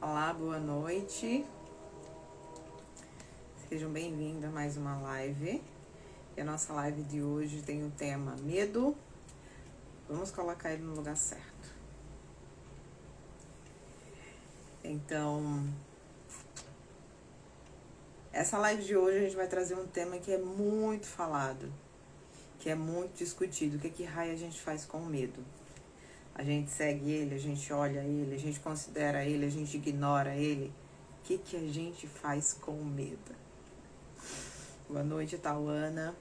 Olá, boa noite. Sejam bem-vindos a mais uma live. E a nossa live de hoje tem o tema medo. Vamos colocar ele no lugar certo. Então, essa live de hoje a gente vai trazer um tema que é muito falado, que é muito discutido. O que raio a gente faz com o medo? A gente segue ele, a gente olha ele, a gente considera ele, a gente ignora ele. O que a gente faz com o medo? Boa noite, Tauana.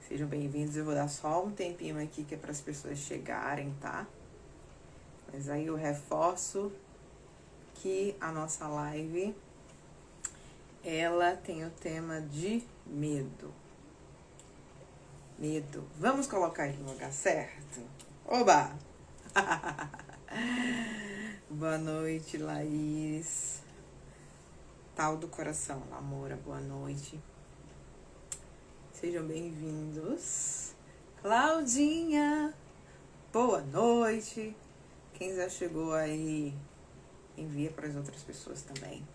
Sejam bem-vindos. Eu vou dar só um tempinho aqui que é para as pessoas chegarem, tá? Mas aí eu reforço que a nossa live, ela tem o tema de medo. Medo. Vamos colocar ele no lugar certo? Oba! Boa noite, Laís. Tal do coração, Lamora, boa noite. Sejam bem-vindos. Claudinha, boa noite. Quem já chegou aí, envia para as outras pessoas também.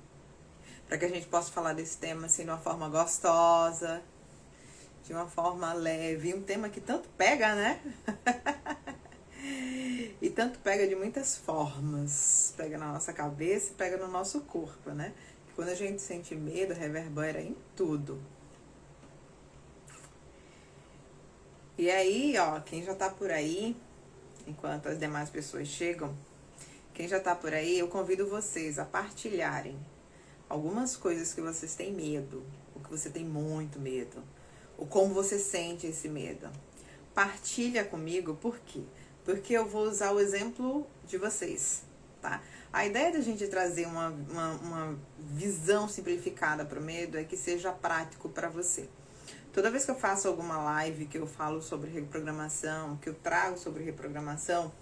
Para que a gente possa falar desse tema assim de uma forma gostosa, de uma forma leve. Um tema que tanto pega, né? E tanto pega de muitas formas. Pega na nossa cabeça e pega no nosso corpo, né? Quando a gente sente medo, reverbera em tudo. E aí, ó, quem já tá por aí, enquanto as demais pessoas chegam, quem já tá por aí, eu convido vocês a partilharem algumas coisas que vocês têm medo, ou que você tem muito medo, ou como você sente esse medo. Partilha comigo, por quê? Porque eu vou usar o exemplo de vocês, tá? A ideia da gente trazer uma visão simplificada para o medo é que seja prático para você. Toda vez que eu faço alguma live, que eu falo sobre reprogramação, que eu trago sobre reprogramação,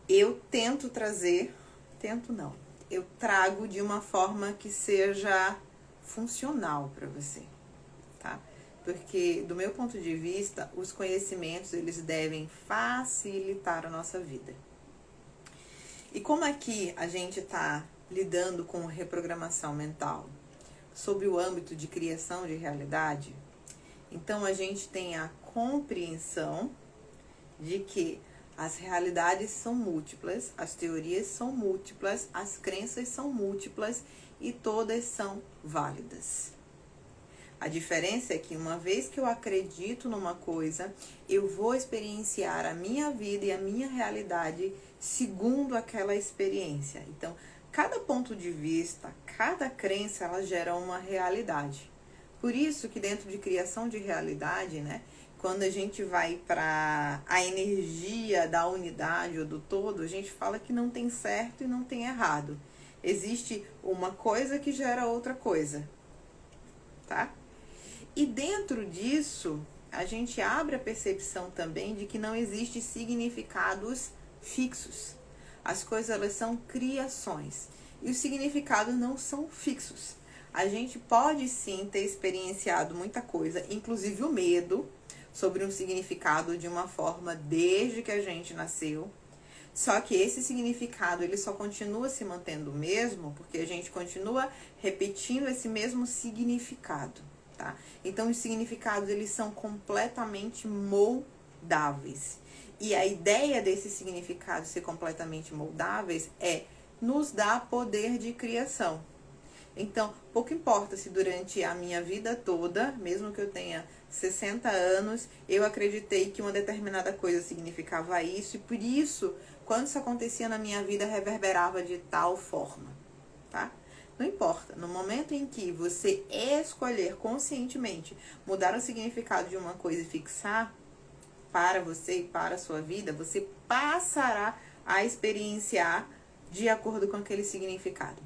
eu tento trazer, eu trago de uma forma que seja funcional para você, tá? Porque, do meu ponto de vista, os conhecimentos, eles devem facilitar a nossa vida. E como aqui a gente está lidando com reprogramação mental sob o âmbito de criação de realidade, então a gente tem a compreensão de que as realidades são múltiplas, as teorias são múltiplas, as crenças são múltiplas e todas são válidas. A diferença é que uma vez que eu acredito numa coisa, eu vou experienciar a minha vida e a minha realidade segundo aquela experiência. Então, cada ponto de vista, cada crença, ela gera uma realidade. Por isso que dentro de criação de realidade, né, quando a gente vai para a energia da unidade ou do todo, a gente fala que não tem certo e não tem errado. Existe uma coisa que gera outra coisa, tá? E dentro disso, a gente abre a percepção também de que não existe significados fixos. As coisas, elas são criações. E os significados não são fixos. A gente pode sim ter experienciado muita coisa, inclusive o medo, sobre um significado de uma forma desde que a gente nasceu. Só que esse significado, ele só continua se mantendo o mesmo, porque a gente continua repetindo esse mesmo significado. Tá? Então, os significados, eles são completamente moldáveis. E a ideia desses significados ser completamente moldáveis é nos dar poder de criação. Então, pouco importa se durante a minha vida toda, mesmo que eu tenha 60 anos, eu acreditei que uma determinada coisa significava isso, e por isso, quando isso acontecia na minha vida, reverberava de tal forma, tá? Não importa, no momento em que você escolher conscientemente mudar o significado de uma coisa e fixar para você e para a sua vida, você passará a experienciar de acordo com aquele significado.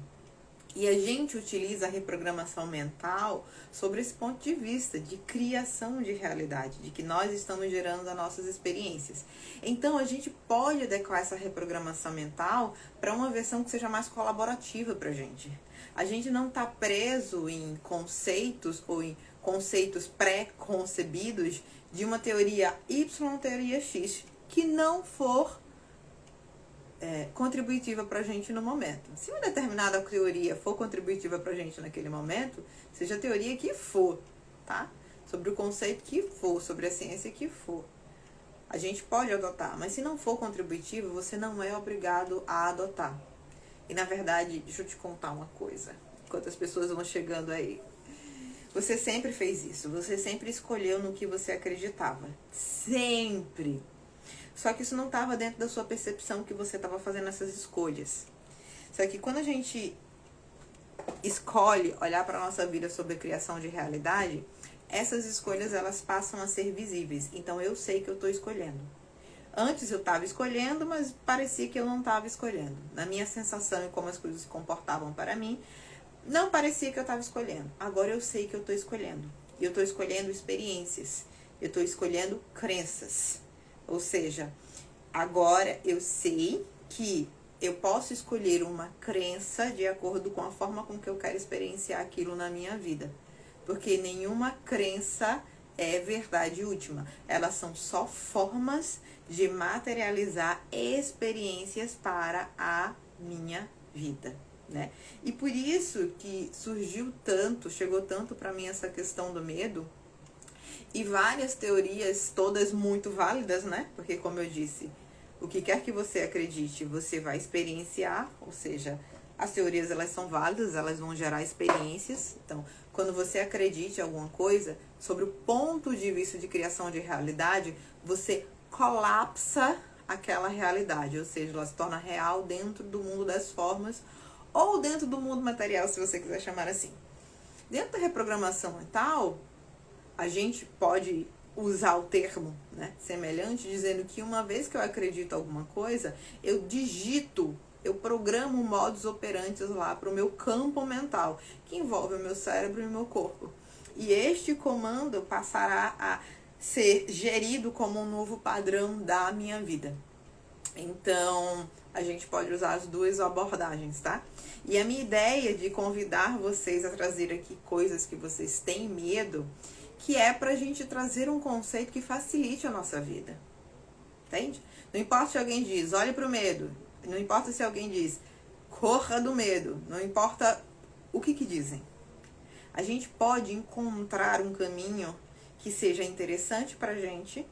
E a gente utiliza a reprogramação mental sobre esse ponto de vista de criação de realidade, de que nós estamos gerando as nossas experiências. Então, a gente pode adequar essa reprogramação mental para uma versão que seja mais colaborativa para a gente. A gente não está preso em conceitos ou em conceitos pré-concebidos de uma teoria Y ou teoria X que não for contributiva pra gente no momento. Se uma determinada teoria for contributiva pra gente naquele momento, seja a teoria que for, tá? Sobre o conceito que for, sobre a ciência que for, a gente pode adotar, mas se não for contributivo, você não é obrigado a adotar. E na verdade, deixa eu te contar uma coisa, enquanto as pessoas vão chegando aí. Você sempre fez isso, você sempre escolheu no que você acreditava. Sempre. Só que isso não estava dentro da sua percepção que você estava fazendo essas escolhas. Só que quando a gente escolhe olhar para a nossa vida sobre a criação de realidade, essas escolhas elas passam a ser visíveis. Então eu sei que eu estou escolhendo. Antes eu estava escolhendo, mas parecia que eu não estava escolhendo. Na minha sensação e como as coisas se comportavam para mim, não parecia que eu estava escolhendo. Agora eu sei que eu estou escolhendo. E eu estou escolhendo experiências. Eu estou escolhendo crenças. Ou seja, agora eu sei que eu posso escolher uma crença de acordo com a forma com que eu quero experienciar aquilo na minha vida. Porque nenhuma crença é verdade última. Elas são só formas de materializar experiências para a minha vida, né? E por isso que chegou tanto para mim essa questão do medo, e várias teorias, todas muito válidas, né? Porque como eu disse, o que quer que você acredite, você vai experienciar, ou seja, as teorias elas são válidas, elas vão gerar experiências. Então, quando você acredite em alguma coisa, sobre o ponto de vista de criação de realidade, você colapsa aquela realidade, ou seja, ela se torna real dentro do mundo das formas ou dentro do mundo material, se você quiser chamar assim. Dentro da reprogramação mental, a gente pode usar o termo, né, semelhante, dizendo que uma vez que eu acredito em alguma coisa, eu programo modus operandi lá para o meu campo mental, que envolve o meu cérebro e o meu corpo. E este comando passará a ser gerido como um novo padrão da minha vida. Então, a gente pode usar as duas abordagens, tá? E a minha ideia de convidar vocês a trazer aqui coisas que vocês têm medo, que é pra gente trazer um conceito que facilite a nossa vida. Entende? Não importa se alguém diz, olhe pro medo. Não importa se alguém diz, corra do medo. Não importa o que dizem. A gente pode encontrar um caminho que seja interessante pra gente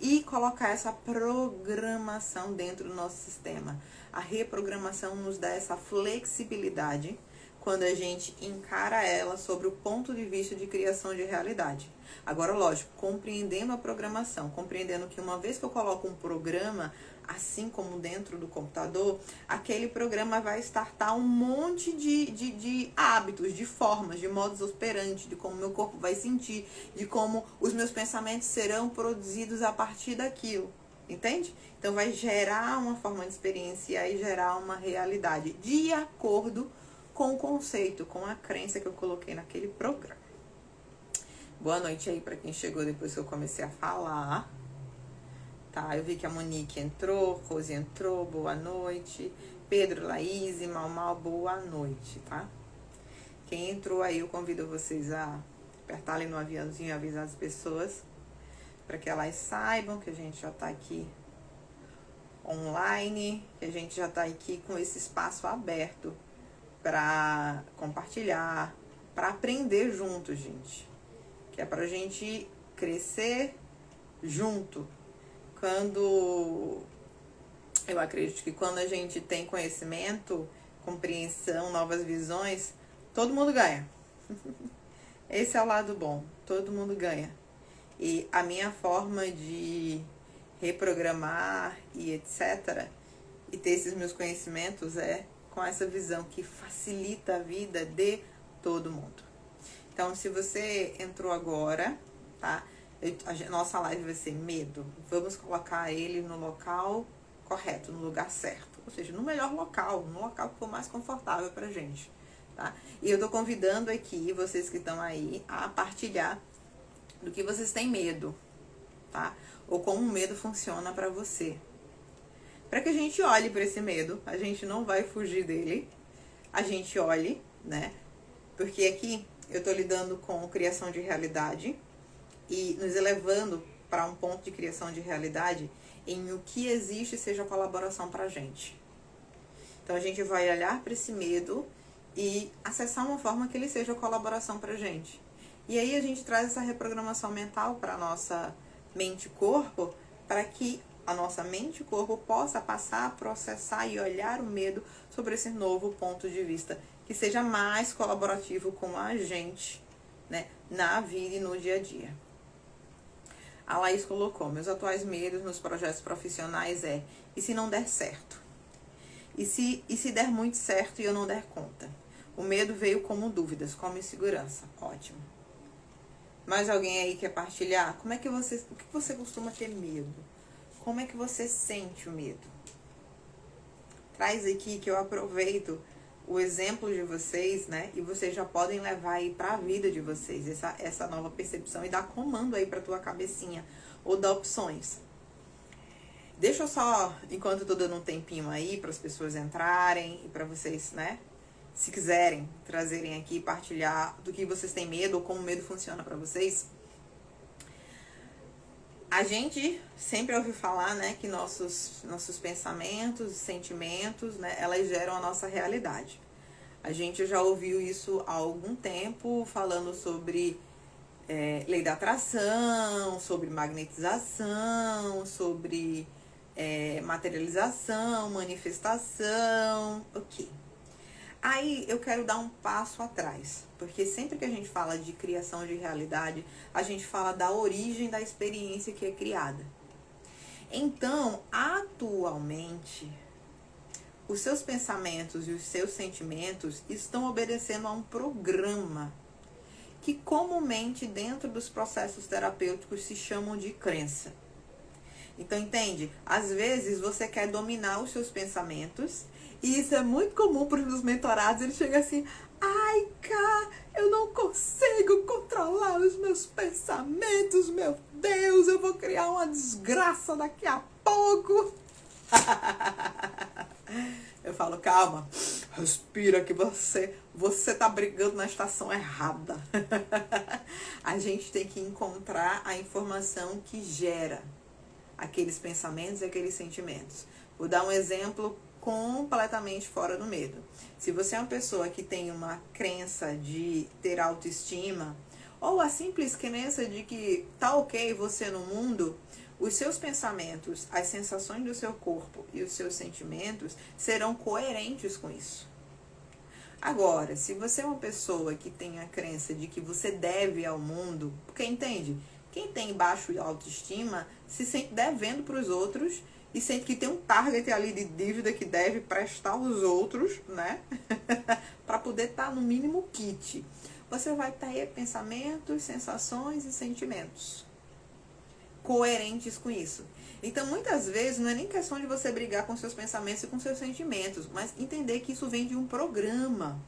e colocar essa programação dentro do nosso sistema. A reprogramação nos dá essa flexibilidade quando a gente encara ela sobre o ponto de vista de criação de realidade. Agora, lógico, compreendendo a programação, compreendendo que uma vez que eu coloco um programa, assim como dentro do computador, aquele programa vai startar um monte de hábitos, de formas, de modus operandi, de como meu corpo vai sentir, de como os meus pensamentos serão produzidos a partir daquilo. Entende? Então vai gerar uma forma de experienciar e gerar uma realidade de acordo com o conceito, com a crença que eu coloquei naquele programa. Boa noite aí para quem chegou depois que eu comecei a falar. Tá, eu vi que a Monique entrou, Rose entrou, boa noite. Pedro, Laís, Mal, boa noite, tá? Quem entrou aí, eu convido vocês a apertar ali no aviãozinho e avisar as pessoas, para que elas saibam que a gente já tá aqui online, que a gente já tá aqui com esse espaço aberto para compartilhar, para aprender junto, gente. Que é pra gente crescer junto. Eu acredito que quando a gente tem conhecimento, compreensão, novas visões, todo mundo ganha. Esse é o lado bom, todo mundo ganha. E a minha forma de reprogramar e etc., e ter esses meus conhecimentos é com essa visão que facilita a vida de todo mundo. Então, se você entrou agora, tá? A nossa live vai ser medo. Vamos colocar ele no local correto, no lugar certo. Ou seja, no melhor local, no local que for mais confortável pra gente, tá? E eu tô convidando aqui vocês que estão aí a partilhar do que vocês têm medo, tá? Ou como o medo funciona pra você. Pra que a gente olhe pra esse medo, a gente não vai fugir dele, a gente olhe, né? Porque aqui eu tô lidando com criação de realidade e nos elevando para um ponto de criação de realidade em o que existe seja colaboração pra gente. Então a gente vai olhar para esse medo e acessar uma forma que ele seja colaboração pra gente. E aí a gente traz essa reprogramação mental para nossa mente e corpo, para que a nossa mente e corpo possa passar a processar e olhar o medo sobre esse novo ponto de vista, que seja mais colaborativo com a gente, né, na vida e no dia a dia. A Laís colocou: meus atuais medos nos projetos profissionais e se não der certo? E se der muito certo e eu não der conta? O medo veio como dúvidas, como insegurança. Ótimo. Mais alguém aí quer partilhar? O que você costuma ter medo? Como é que você sente o medo? Traz aqui que eu aproveito o exemplo de vocês, né? E vocês já podem levar aí para a vida de vocês essa nova percepção e dar comando aí para tua cabecinha ou dar opções. Deixa eu só, enquanto eu tô dando um tempinho aí para as pessoas entrarem e para vocês, né? Se quiserem trazerem aqui, partilhar do que vocês têm medo ou como o medo funciona para vocês. A gente sempre ouve falar, né, que nossos pensamentos e sentimentos, né, elas geram a nossa realidade. A gente já ouviu isso há algum tempo, falando sobre lei da atração, sobre magnetização, sobre materialização, manifestação, ok. Aí eu quero dar um passo atrás, porque sempre que a gente fala de criação de realidade, a gente fala da origem da experiência que é criada. Então, atualmente, os seus pensamentos e os seus sentimentos estão obedecendo a um programa que comumente dentro dos processos terapêuticos se chamam de crença. Então, entende? Às vezes você quer dominar os seus pensamentos. E isso é muito comum para os mentorados. Eles chegam assim: ai, cá, eu não consigo controlar os meus pensamentos, meu Deus, eu vou criar uma desgraça daqui a pouco. Eu falo: calma, respira que você tá brigando na estação errada. A gente tem que encontrar a informação que gera aqueles pensamentos e aqueles sentimentos. Vou dar um exemplo completamente fora do medo. Se você é uma pessoa que tem uma crença de ter autoestima, ou a simples crença de que tá ok você no mundo, os seus pensamentos, as sensações do seu corpo e os seus sentimentos serão coerentes com isso. Agora, se você é uma pessoa que tem a crença de que você deve ao mundo, porque entende? Quem tem baixa autoestima se sente devendo para os outros e sente que tem um target ali de dívida que deve prestar aos outros, né? Para poder estar no mínimo kit. Você vai ter pensamentos, sensações e sentimentos coerentes com isso. Então, muitas vezes, não é nem questão de você brigar com seus pensamentos e com seus sentimentos, mas entender que isso vem de um programa.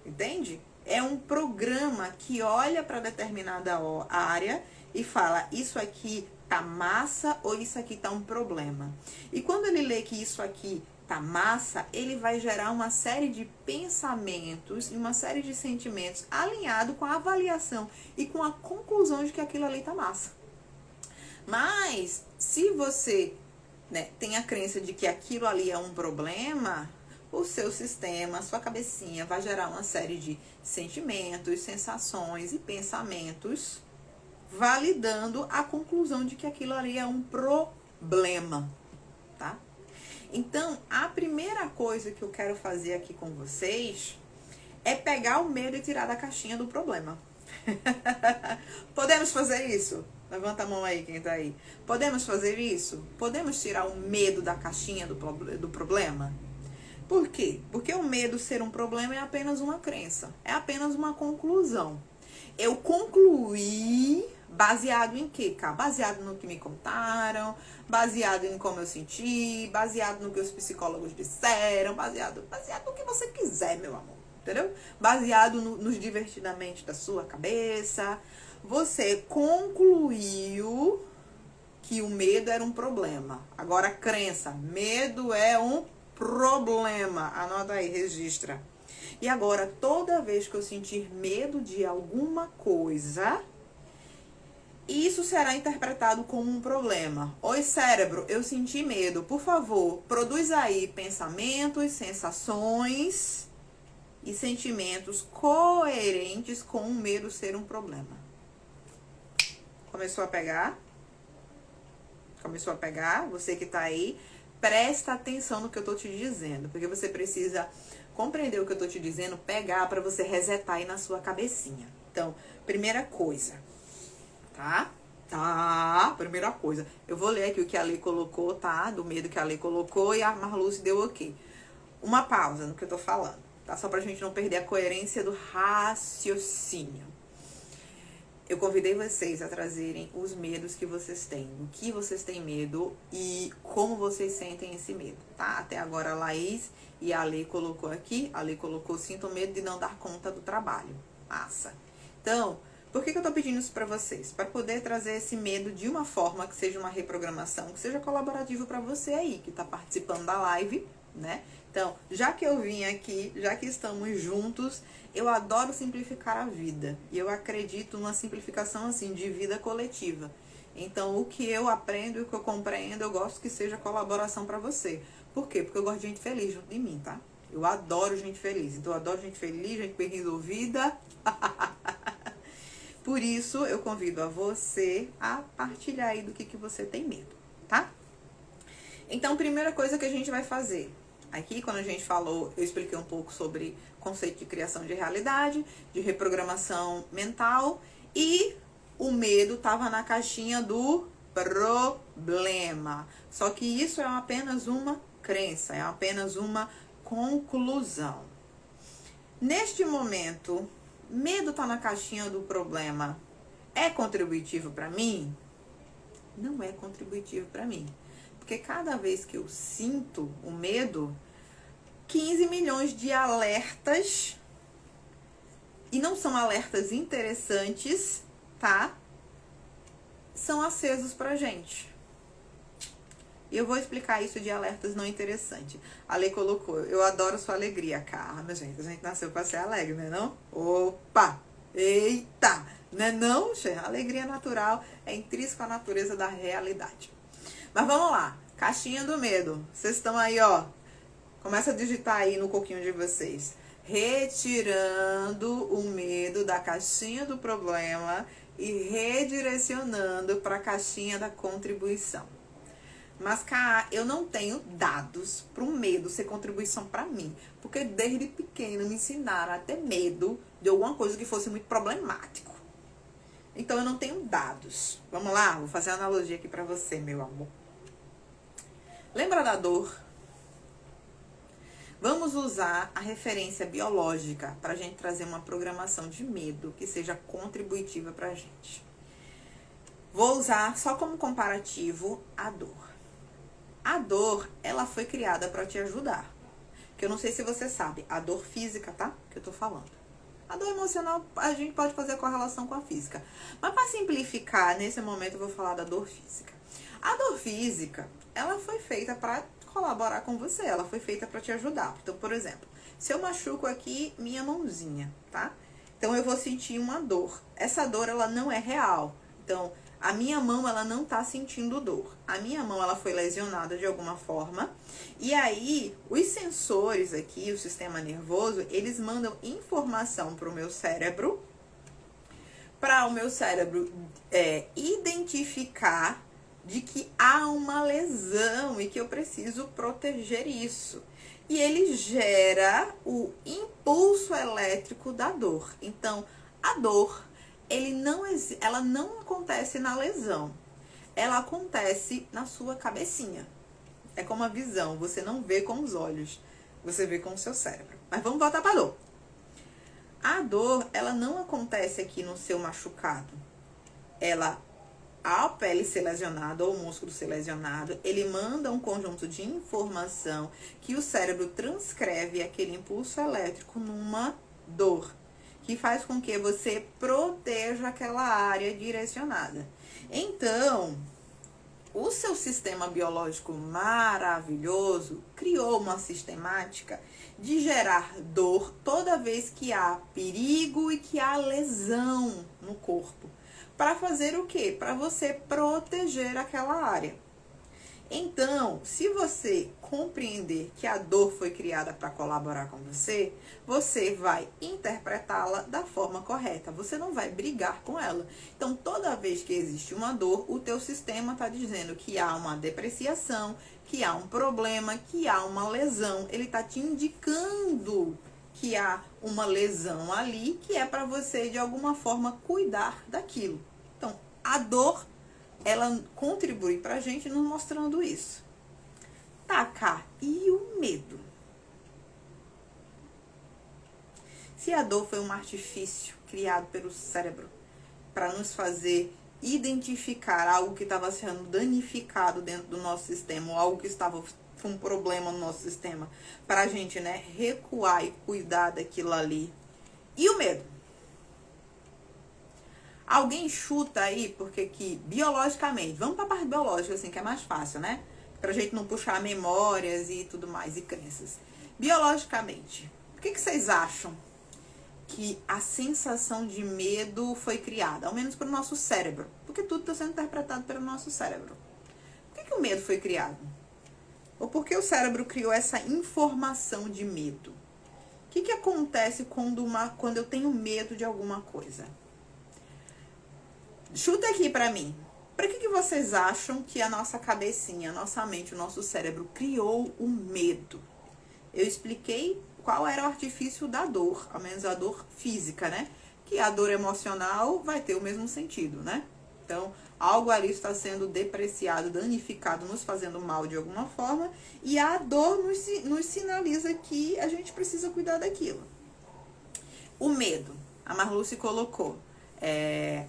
Entende? É um programa que olha para determinada área e fala: isso aqui tá massa ou isso aqui tá um problema. E quando ele lê que isso aqui tá massa, ele vai gerar uma série de pensamentos e uma série de sentimentos alinhado com a avaliação e com a conclusão de que aquilo ali tá massa. Mas se você, né, tem a crença de que aquilo ali é um problema, o seu sistema, a sua cabecinha vai gerar uma série de sentimentos, sensações e pensamentos validando a conclusão de que aquilo ali é um problema, tá? Então, a primeira coisa que eu quero fazer aqui com vocês é pegar o medo e tirar da caixinha do problema. Podemos fazer isso? Levanta a mão aí, quem tá aí. Podemos fazer isso? Podemos tirar o medo da caixinha do problema? Por quê? Porque o medo ser um problema é apenas uma crença, é apenas uma conclusão. Eu concluí baseado em quê, cara? Baseado no que me contaram, baseado em como eu senti, baseado no que os psicólogos disseram, baseado no que você quiser, meu amor, entendeu? Baseado nos divertidamente da sua cabeça. Você concluiu que o medo era um problema. Agora, a crença, medo é um problema. Anota aí, registra. E agora, toda vez que eu sentir medo de alguma coisa, isso será interpretado como um problema. Oi, cérebro, eu senti medo. Por favor, produz aí pensamentos, sensações e sentimentos coerentes com o medo ser um problema. Começou a pegar? Começou a pegar? Você que tá aí, presta atenção no que eu tô te dizendo, porque você precisa compreender o que eu tô te dizendo, pegar para você resetar aí na sua cabecinha. Então, primeira coisa, tá? Primeira coisa. Eu vou ler aqui o que a Lei colocou, tá? Do medo que a Lei colocou e a Marluce deu ok. Uma pausa no que eu tô falando, tá? Só pra gente não perder a coerência do raciocínio. Eu convidei vocês a trazerem os medos que vocês têm, o que vocês têm medo e como vocês sentem esse medo, tá? Até agora a Laís e a Lei colocou aqui, a Lei colocou, sinto medo de não dar conta do trabalho. Massa. Então, por que eu tô pedindo isso pra vocês? Para poder trazer esse medo de uma forma que seja uma reprogramação, que seja colaborativa pra você aí, que tá participando da live, né? Então, já que eu vim aqui, já que estamos juntos, eu adoro simplificar a vida. E eu acredito numa simplificação, assim, de vida coletiva. Então, o que eu aprendo e o que eu compreendo, eu gosto que seja colaboração pra você. Por quê? Porque eu gosto de gente feliz junto de mim, tá? Eu adoro gente feliz. Então, eu adoro gente feliz, gente bem resolvida. Por isso, eu convido a você a partilhar aí do que você tem medo, tá? Então, primeira coisa que a gente vai fazer. Aqui, quando a gente falou, eu expliquei um pouco sobre conceito de criação de realidade, de reprogramação mental, e o medo estava na caixinha do problema. Só que isso é apenas uma crença, é apenas uma conclusão. Neste momento, medo tá na caixinha do problema. É contributivo para mim? Não é contributivo para mim. Porque cada vez que eu sinto o medo, 15 milhões de alertas, e não são alertas interessantes, tá? São acesos pra gente. E eu vou explicar isso de alertas não interessantes. A Lei colocou, eu adoro sua alegria, cara. Mas, gente, a gente nasceu pra ser alegre, né não? Opa! Eita! Né não, gente? A alegria natural é intrínseca à natureza da realidade. Mas vamos lá. Caixinha do medo. Vocês estão aí, ó. Começa a digitar aí no coquinho de vocês. Retirando o medo da caixinha do problema e redirecionando para a caixinha da contribuição. Mas, cara, eu não tenho dados para o medo ser contribuição para mim. Porque desde pequeno me ensinaram a ter medo de alguma coisa que fosse muito problemático. Então, eu não tenho dados. Vamos lá? Vou fazer uma analogia aqui para você, meu amor. Lembra da dor? Vamos usar a referência biológica para a gente trazer uma programação de medo que seja contributiva para a gente. Vou usar só como comparativo a dor. A dor, ela foi criada para te ajudar. Que eu não sei se você sabe, a dor física, tá? Que eu tô falando. A dor emocional, a gente pode fazer correlação com a física. Mas para simplificar, nesse momento eu vou falar da dor física. A dor física, ela foi feita para colaborar com você, ela foi feita para te ajudar. Então, por exemplo, se eu machuco aqui minha mãozinha, tá? Então eu vou sentir uma dor. Essa dor, ela não é real. Então, a minha mão, ela não tá sentindo dor. A minha mão, ela foi lesionada de alguma forma. E aí, os sensores aqui, o sistema nervoso, eles mandam informação pro meu cérebro, para o meu cérebro identificar de que há uma lesão e que eu preciso proteger isso. E ele gera o impulso elétrico da dor. Então, a dor, ela não acontece na lesão. Ela acontece na sua cabecinha. É como a visão, você não vê com os olhos, você vê com o seu cérebro. Mas vamos voltar para a dor. A dor, ela não acontece aqui no seu machucado. A pele ser lesionada ou o músculo ser lesionado, ele manda um conjunto de informação que o cérebro transcreve aquele impulso elétrico numa dor, que faz com que você proteja aquela área direcionada. Então, o seu sistema biológico maravilhoso criou uma sistemática de gerar dor toda vez que há perigo e que há lesão no corpo, para fazer o quê? Para você proteger aquela área. Então, se você compreender que a dor foi criada para colaborar com você, você vai interpretá-la da forma correta. Você não vai brigar com ela. Então, toda vez que existe uma dor, o teu sistema está dizendo que há uma depreciação, que há um problema, que há uma lesão. Ele está te indicando que há uma lesão ali, que é para você, de alguma forma, cuidar daquilo. Então, a dor, ela contribui pra gente nos mostrando isso. Tá, cá, e o medo? Se a dor foi um artifício criado pelo cérebro para nos fazer identificar algo que estava sendo danificado dentro do nosso sistema, ou algo que estava com um problema no nosso sistema, para a gente, né, recuar e cuidar daquilo ali. E o medo? Alguém chuta aí, porque que biologicamente, vamos para a parte biológica, assim, que é mais fácil, né? Pra gente não puxar memórias e tudo mais, e crenças. Biologicamente, por que vocês acham que a sensação de medo foi criada? Ao menos para o nosso cérebro. Porque tudo está sendo interpretado pelo nosso cérebro. Por que o medo foi criado? Ou por que o cérebro criou essa informação de medo? O que acontece quando eu tenho medo de alguma coisa? Chuta aqui pra mim. Pra que vocês acham que a nossa cabecinha, a nossa mente, o nosso cérebro criou o medo? Eu expliquei qual era o artifício da dor, ao menos a dor física, né? Que a dor emocional vai ter o mesmo sentido, né? Então, algo ali está sendo depreciado, danificado, nos fazendo mal de alguma forma, e a dor nos sinaliza que a gente precisa cuidar daquilo. O medo, a Marluce colocou.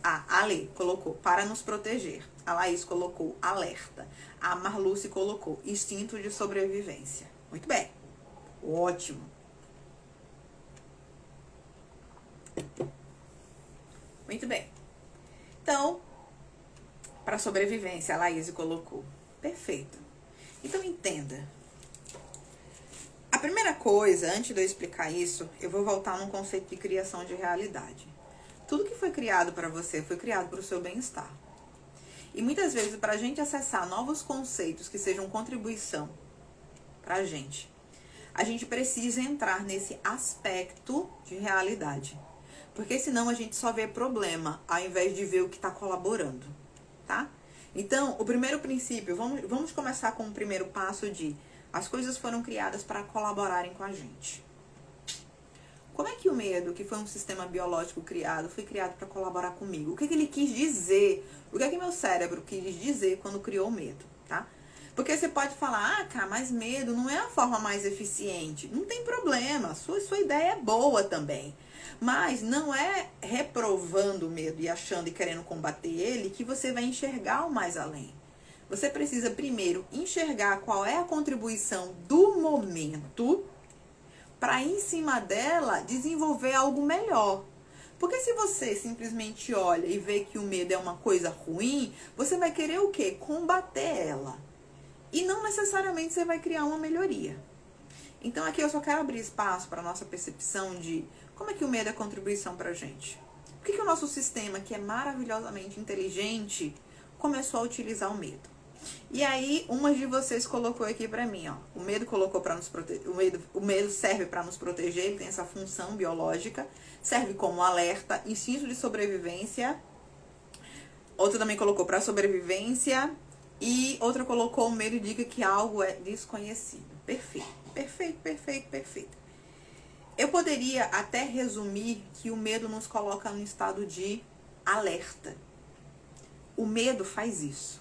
A Ale colocou para nos proteger. A Laís colocou alerta. A Marluce colocou instinto de sobrevivência. Muito bem. Ótimo. Muito bem. Então, para sobrevivência, a Laís colocou. Perfeito. Então, entenda. A primeira coisa, antes de eu explicar isso, eu vou voltar num conceito de criação de realidade. Tudo que foi criado para você foi criado para o seu bem-estar. E muitas vezes, para a gente acessar novos conceitos que sejam contribuição para a gente precisa entrar nesse aspecto de realidade. Porque senão a gente só vê problema, ao invés de ver o que está colaborando, tá? Então, o primeiro princípio, vamos começar com o primeiro passo de as coisas foram criadas para colaborarem com a gente. Como é que o medo, que foi um sistema biológico criado, foi criado para colaborar comigo? O que ele quis dizer? O que meu cérebro quis dizer quando criou o medo, tá? Porque você pode falar, cara, mas medo não é a forma mais eficiente. Não tem problema, sua ideia é boa também. Mas não é reprovando o medo e achando e querendo combater ele que você vai enxergar o mais além. Você precisa primeiro enxergar qual é a contribuição do momento para em cima dela desenvolver algo melhor. Porque se você simplesmente olha e vê que o medo é uma coisa ruim, você vai querer o quê? Combater ela. E não necessariamente você vai criar uma melhoria. Então aqui eu só quero abrir espaço para a nossa percepção de como é que o medo é contribuição para a gente. Por que o nosso sistema, que é maravilhosamente inteligente, começou a utilizar o medo? E aí, uma de vocês colocou aqui pra mim, ó. O medo colocou para nos proteger. O medo serve para nos proteger, ele tem essa função biológica, serve como alerta, instinto de sobrevivência. Outra também colocou para sobrevivência e outra colocou o medo indica que algo é desconhecido. Perfeito. Eu poderia até resumir que o medo nos coloca num estado de alerta. O medo faz isso.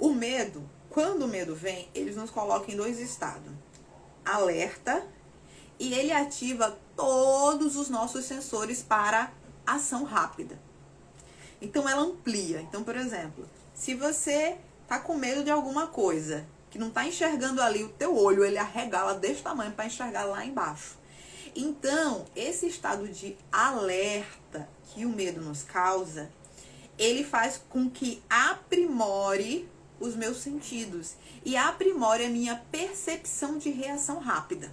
O medo, quando o medo vem, ele nos coloca em dois estados. Alerta, e ele ativa todos os nossos sensores para ação rápida. Então, ela amplia. Então, por exemplo, se você tá com medo de alguma coisa, que não tá enxergando ali o teu olho, ele arregala desse tamanho para enxergar lá embaixo. Então, esse estado de alerta que o medo nos causa, ele faz com que aprimore os meus sentidos e aprimore a minha percepção de reação rápida.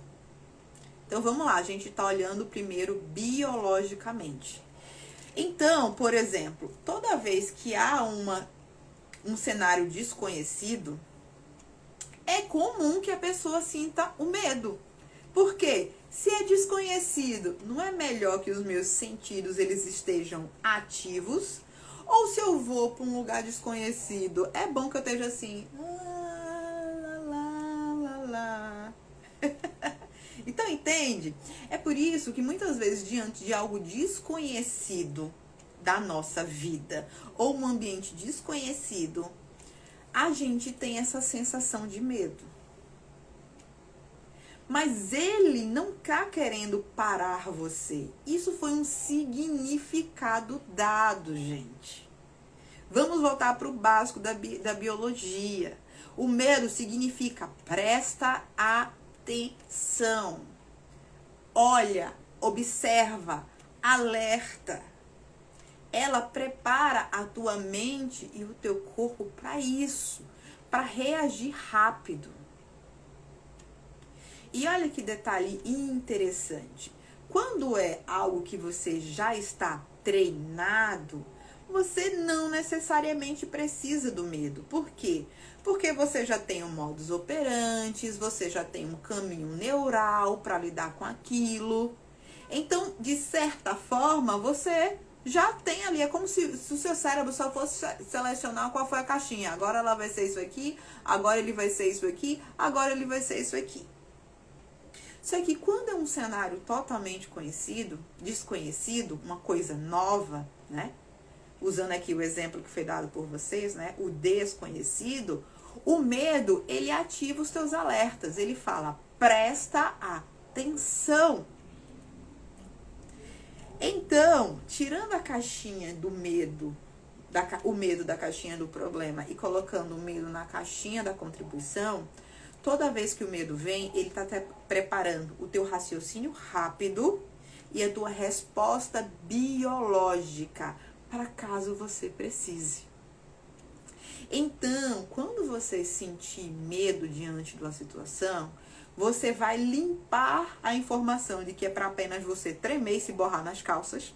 Então vamos lá, a gente está olhando primeiro biologicamente. Então, por exemplo, toda vez que há um cenário desconhecido, é comum que a pessoa sinta o medo. Por quê? Se é desconhecido, não é melhor que os meus sentidos eles estejam ativos? Ou se eu vou para um lugar desconhecido, é bom que eu esteja assim, Então, entende? É por isso que muitas vezes, diante de algo desconhecido da nossa vida, ou um ambiente desconhecido, a gente tem essa sensação de medo. Mas ele não está querendo parar você. Isso foi um significado dado, gente. Vamos voltar para o básico da biologia. O medo significa presta atenção. Olha, observa, alerta. Ela prepara a tua mente e o teu corpo para isso, para reagir rápido. E olha que detalhe interessante. Quando é algo que você já está treinado, você não necessariamente precisa do medo. Por quê? Porque você já tem um modus operandi, você já tem um caminho neural para lidar com aquilo. Então, de certa forma, você já tem ali, é como se o seu cérebro só fosse selecionar qual foi a caixinha. Agora ela vai ser isso aqui, agora ele vai ser isso aqui, agora ele vai ser isso aqui. Só que quando é um cenário totalmente desconhecido, uma coisa nova, né? Usando aqui o exemplo que foi dado por vocês, né? O desconhecido, o medo, ele ativa os teus alertas. Ele fala, presta atenção. Então, tirando a caixinha do medo, o medo da caixinha do problema e colocando o medo na caixinha da contribuição, toda vez que o medo vem, ele está preparando o teu raciocínio rápido e a tua resposta biológica para caso você precise. Então, quando você sentir medo diante de uma situação, você vai limpar a informação de que é para apenas você tremer e se borrar nas calças.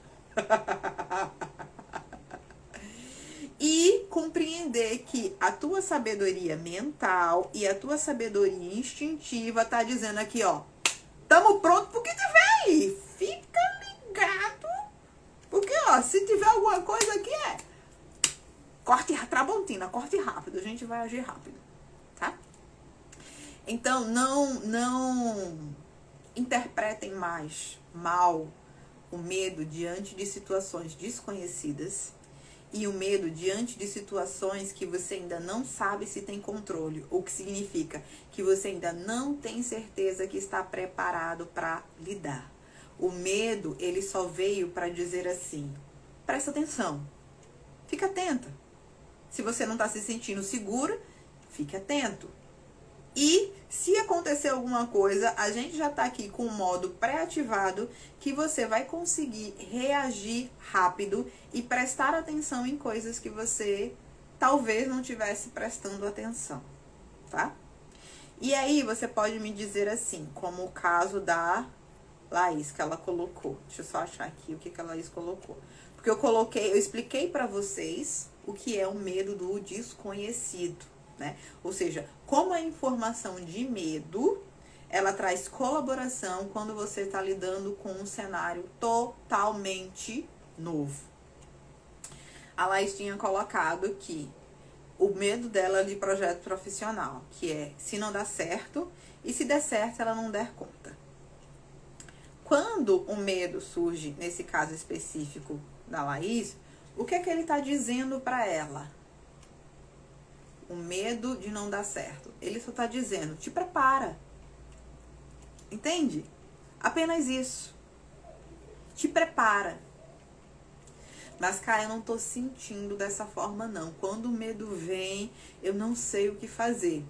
E compreender que a tua sabedoria mental e a tua sabedoria instintiva tá dizendo aqui, ó, tamo pronto pro que tiver. Fica ligado. Porque, ó, se tiver alguma coisa aqui corte, Tramontina, corte rápido, a gente vai agir rápido, tá? Então, não interpretem mais mal o medo diante de situações desconhecidas e o medo diante de situações que você ainda não sabe se tem controle, o que significa que você ainda não tem certeza que está preparado para lidar. O medo, ele só veio para dizer assim, presta atenção, fica atenta. Se você não está se sentindo segura, fique atento. E se acontecer alguma coisa, a gente já está aqui com um modo pré-ativado que você vai conseguir reagir rápido e prestar atenção em coisas que você talvez não estivesse prestando atenção, tá? E aí você pode me dizer assim, como o caso da Laís, que ela colocou. Deixa eu só achar aqui o que a Laís colocou. Porque eu expliquei para vocês o que é o medo do desconhecido, né? Ou seja, como a informação de medo, ela traz colaboração quando você está lidando com um cenário totalmente novo. A Laís tinha colocado que o medo dela de projeto profissional, que é se não dá certo e se der certo ela não der conta. Quando o medo surge, nesse caso específico da Laís, o que é que ele está dizendo para ela? O medo de não dar certo. Ele só está dizendo, te prepara. Entende? Apenas isso. Te prepara. Mas, cara, eu não tô sentindo dessa forma, não. Quando o medo vem, eu não sei o que fazer.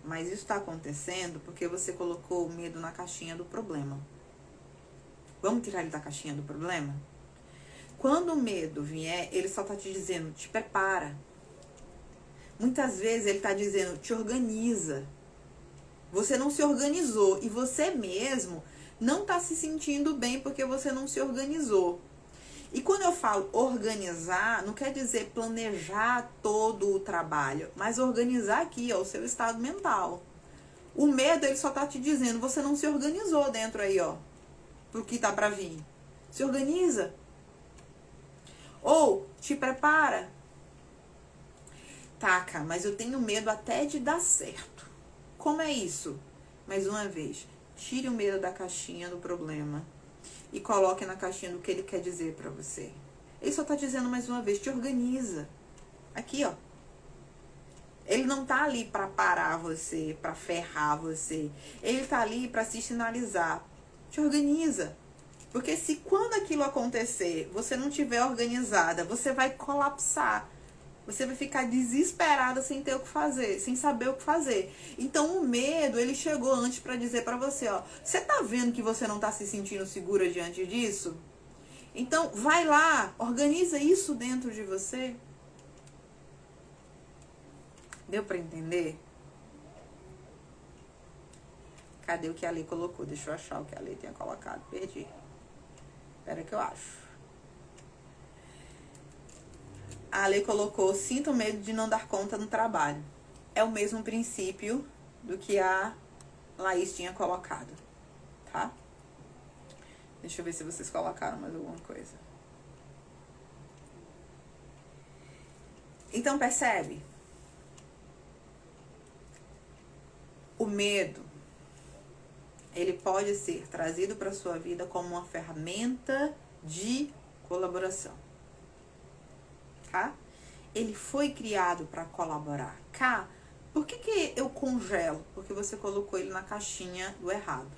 Mas isso está acontecendo porque você colocou o medo na caixinha do problema. Vamos tirar ele da caixinha do problema? Quando o medo vier, ele só tá te dizendo, te prepara. Muitas vezes ele tá dizendo, te organiza. Você não se organizou e você mesmo não tá se sentindo bem porque você não se organizou. E quando eu falo organizar, não quer dizer planejar todo o trabalho, mas organizar aqui, ó, o seu estado mental. O medo, ele só tá te dizendo, você não se organizou dentro aí, ó, pro que tá pra vir. Se organiza. Ou te prepara. Taca, mas eu tenho medo até de dar certo. Como é isso? Mais uma vez, tire o medo da caixinha do problema e coloque na caixinha do que ele quer dizer pra você. Ele só tá dizendo mais uma vez, te organiza. Aqui, ó. Ele não tá ali pra parar você, pra ferrar você. Ele tá ali pra se sinalizar. Te organiza. Porque se quando aquilo acontecer, você não tiver organizada, você vai colapsar. Você vai ficar desesperada sem ter o que fazer, sem saber o que fazer. Então o medo, ele chegou antes pra dizer pra você, ó, você tá vendo que você não tá se sentindo segura diante disso? Então vai lá, organiza isso dentro de você. Deu pra entender? Cadê o que a Lei colocou? Deixa eu achar o que a Lei tinha colocado. Perdi. Espera que eu acho. A Lei colocou, sinto medo de não dar conta no trabalho. É o mesmo princípio do que a Laís tinha colocado, tá? Deixa eu ver se vocês colocaram mais alguma coisa. Então, percebe? O medo, ele pode ser trazido para sua vida como uma ferramenta de colaboração. Tá? Ele foi criado para colaborar. Cá, por que eu congelo? Porque você colocou ele na caixinha do errado.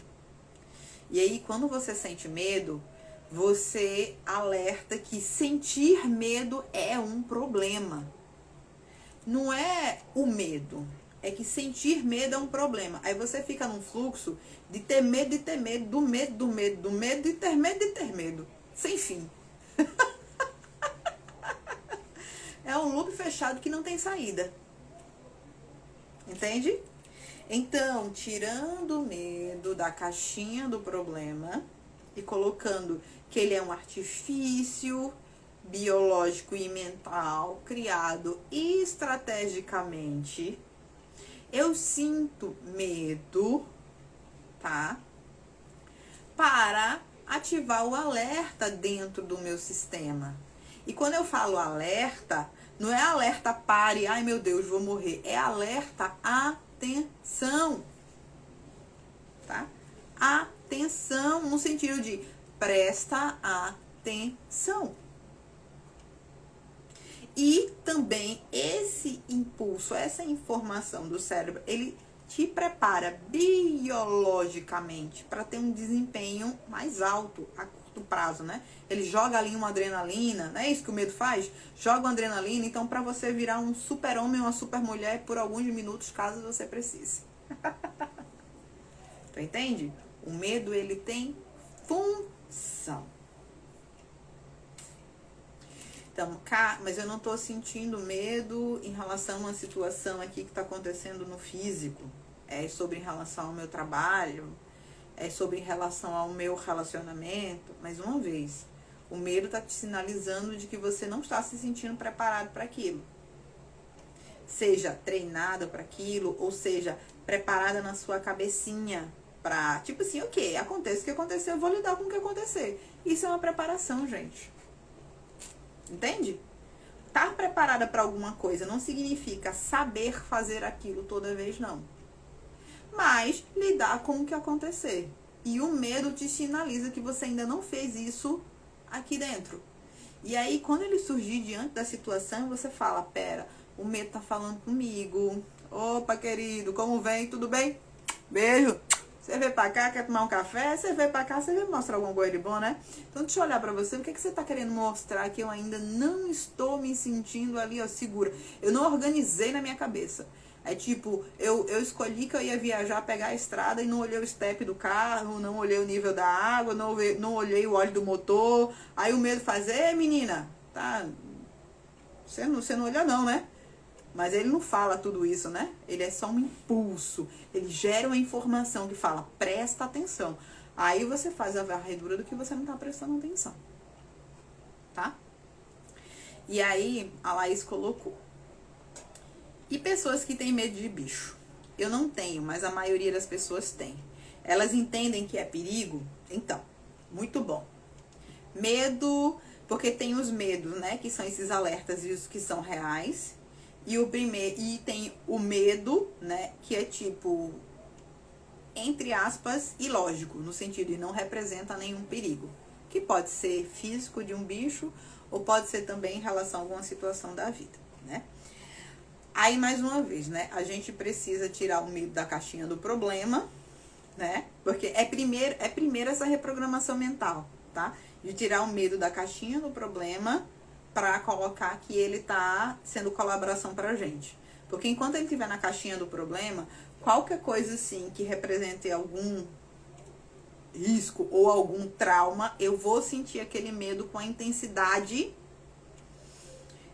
E aí, quando você sente medo, você alerta que sentir medo é um problema. Não é o medo, é que sentir medo é um problema. Aí você fica num fluxo de ter medo, de ter medo, do medo, do medo, do medo, de ter medo, de ter medo. Sem fim. É um loop fechado que não tem saída. Entende? Então, tirando o medo da caixinha do problema e colocando que ele é um artifício biológico e mental criado estrategicamente, eu sinto medo, tá? Para ativar o alerta dentro do meu sistema. E quando eu falo alerta, não é alerta pare, ai meu Deus, vou morrer. É alerta atenção. Tá? Atenção, no sentido de presta atenção. E também esse impulso, essa informação do cérebro, ele te prepara biologicamente para ter um desempenho mais alto a curto prazo, né? Ele joga ali uma adrenalina, não é isso que o medo faz? Joga uma adrenalina, então para você virar um super-homem ou uma super-mulher por alguns minutos, caso você precise. Tu entende? O medo, ele tem função. Então, mas eu não tô sentindo medo em relação a uma situação aqui que tá acontecendo no físico. É sobre em relação ao meu trabalho, é sobre em relação ao meu relacionamento. Mais uma vez, o medo tá te sinalizando de que você não está se sentindo preparado para aquilo. Seja treinada para aquilo, ou seja, preparada na sua cabecinha pra, tipo assim, ok, acontece o que acontecer, eu vou lidar com o que acontecer. Isso é uma preparação, gente. Entende? Estar preparada para alguma coisa não significa saber fazer aquilo toda vez, não. Mas lidar com o que acontecer. E o medo te sinaliza que você ainda não fez isso aqui dentro. E aí, quando ele surgir diante da situação, você fala, pera, o medo tá falando comigo. Opa, querido, como vem? Tudo bem? Beijo. Você veio pra cá, quer tomar um café? Você veio pra cá, você veio mostrar alguma coisa de bom, né? Então, deixa eu olhar pra você. O que você tá querendo mostrar que eu ainda não estou me sentindo ali, ó, segura? Eu não organizei na minha cabeça. É tipo, eu escolhi que eu ia viajar, pegar a estrada e não olhei o step do carro, não olhei o nível da água, não olhei o óleo do motor. Aí o medo faz, menina, tá? Você não olha não, né? Mas ele não fala tudo isso, né? Ele é só um impulso. Ele gera uma informação que fala, presta atenção. Aí você faz a varredura do que você não tá prestando atenção. tá? E aí, a Laís colocou. E pessoas que têm medo de bicho? Eu não tenho, mas a maioria das pessoas tem. Elas entendem que é perigo? Então, muito bom. Medo, porque tem os medos, né? Que são esses alertas e os que são reais. E tem o medo, né? Que é tipo, entre aspas, ilógico, no sentido de não representa nenhum perigo. Que pode ser físico de um bicho, ou pode ser também em relação a alguma situação da vida, né? Aí, mais uma vez, né? A gente precisa tirar o medo da caixinha do problema, né? Porque é primeiro essa reprogramação mental, tá? De tirar o medo da caixinha do problema para colocar que ele tá sendo colaboração pra gente. Porque enquanto ele estiver na caixinha do problema, qualquer coisa assim que represente algum risco ou algum trauma, eu vou sentir aquele medo com a intensidade.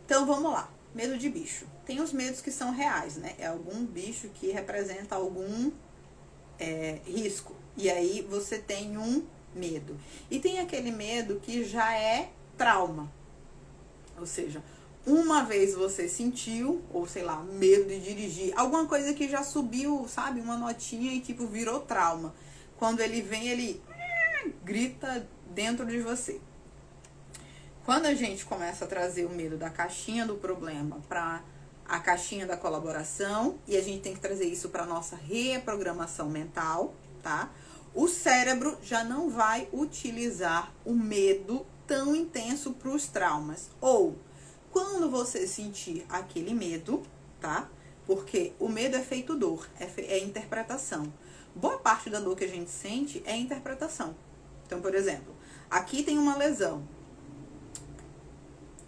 Então, vamos lá. Medo de bicho. Tem os medos que são reais, né? É algum bicho que representa algum risco. E aí você tem um medo. E tem aquele medo que já é trauma. Ou seja, uma vez você sentiu, ou sei lá, medo de dirigir, alguma coisa que já subiu, sabe? Uma notinha e tipo virou trauma. Quando ele vem, ele grita dentro de você. Quando a gente começa a trazer o medo da caixinha do problema para a caixinha da colaboração, e a gente tem que trazer isso para nossa reprogramação mental, tá? O cérebro já não vai utilizar o medo tão intenso para os traumas. Ou, quando você sentir aquele medo, tá? Porque o medo é feito dor, é interpretação. Boa parte da dor que a gente sente é interpretação. Então, por exemplo, aqui tem uma lesão.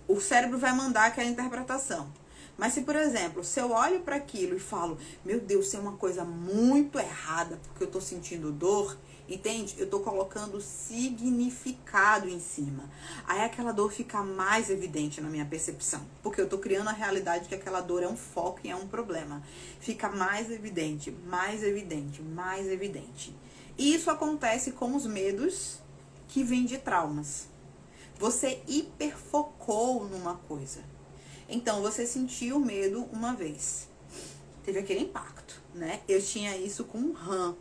O cérebro vai mandar aquela interpretação. Mas se, por exemplo, se eu olho para aquilo e falo, meu Deus, isso é uma coisa muito errada, porque eu tô sentindo dor, entende? Eu tô colocando significado em cima. Aí aquela dor fica mais evidente na minha percepção, porque eu tô criando a realidade que aquela dor é um foco e é um problema. Fica mais evidente, mais evidente, mais evidente. E isso acontece com os medos que vêm de traumas. Você hiperfocou numa coisa. Então, você sentiu medo uma vez. Teve aquele impacto, né? Eu tinha isso com rã.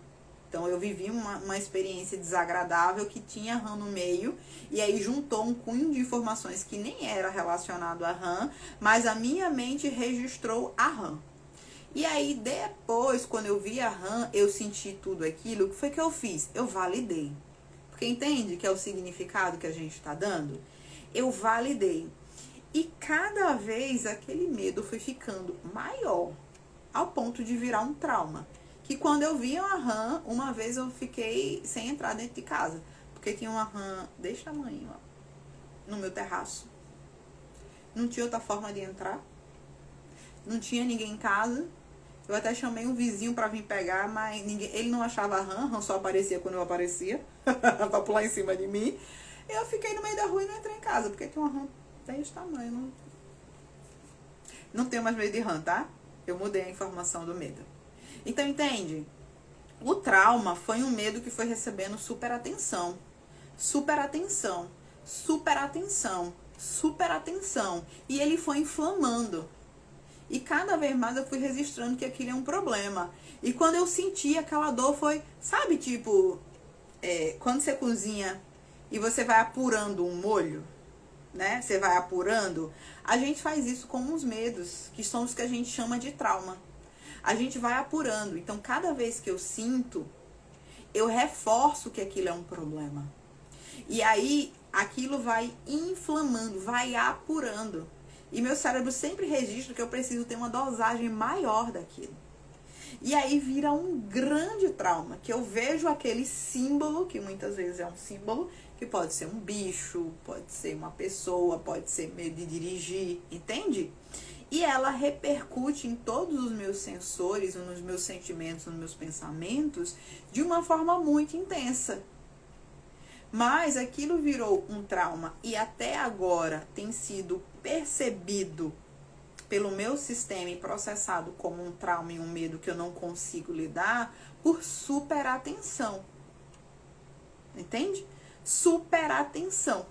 Então, eu vivi uma experiência desagradável que tinha rã no meio. E aí, juntou um cunho de informações que nem era relacionado a rã. Mas a minha mente registrou a rã. E aí, depois, quando eu vi a rã, eu senti tudo aquilo. O que foi que eu fiz? Eu validei. Porque entende que é o significado que a gente está dando? Eu validei. E cada vez aquele medo foi ficando maior, ao ponto de virar um trauma. Que quando eu vi uma rã, uma vez eu fiquei sem entrar dentro de casa. Porque tinha uma rã desse tamanho, ó, no meu terraço. Não tinha outra forma de entrar. Não tinha ninguém em casa. Eu até chamei um vizinho pra vir pegar, mas ele não achava a rã só aparecia quando eu aparecia, pra pular em cima de mim. Eu fiquei no meio da rua e não entrei em casa, porque tinha uma rã desse tamanho. Não tenho mais medo de rã, tá? Eu mudei a informação do medo. Então, entende? O trauma foi um medo que foi recebendo super atenção. Super atenção. Super atenção. Super atenção. E ele foi inflamando. E cada vez mais eu fui registrando que aquilo é um problema. E quando eu senti aquela dor foi, sabe, tipo, quando você cozinha e você vai apurando um molho, né? Você vai apurando. A gente faz isso com os medos, que são os que a gente chama de trauma. A gente vai apurando. Então, cada vez que eu sinto, eu reforço que aquilo é um problema. E aí, aquilo vai inflamando, vai apurando. E meu cérebro sempre registra que eu preciso ter uma dosagem maior daquilo. E aí vira um grande trauma, que eu vejo aquele símbolo, que muitas vezes é um símbolo, que pode ser um bicho, pode ser uma pessoa, pode ser medo de dirigir, entende? E ela repercute em todos os meus sensores, nos meus sentimentos, nos meus pensamentos, de uma forma muito intensa. Mas aquilo virou um trauma e até agora tem sido percebido pelo meu sistema e processado como um trauma e um medo que eu não consigo lidar por superatenção. Entende? Superatenção.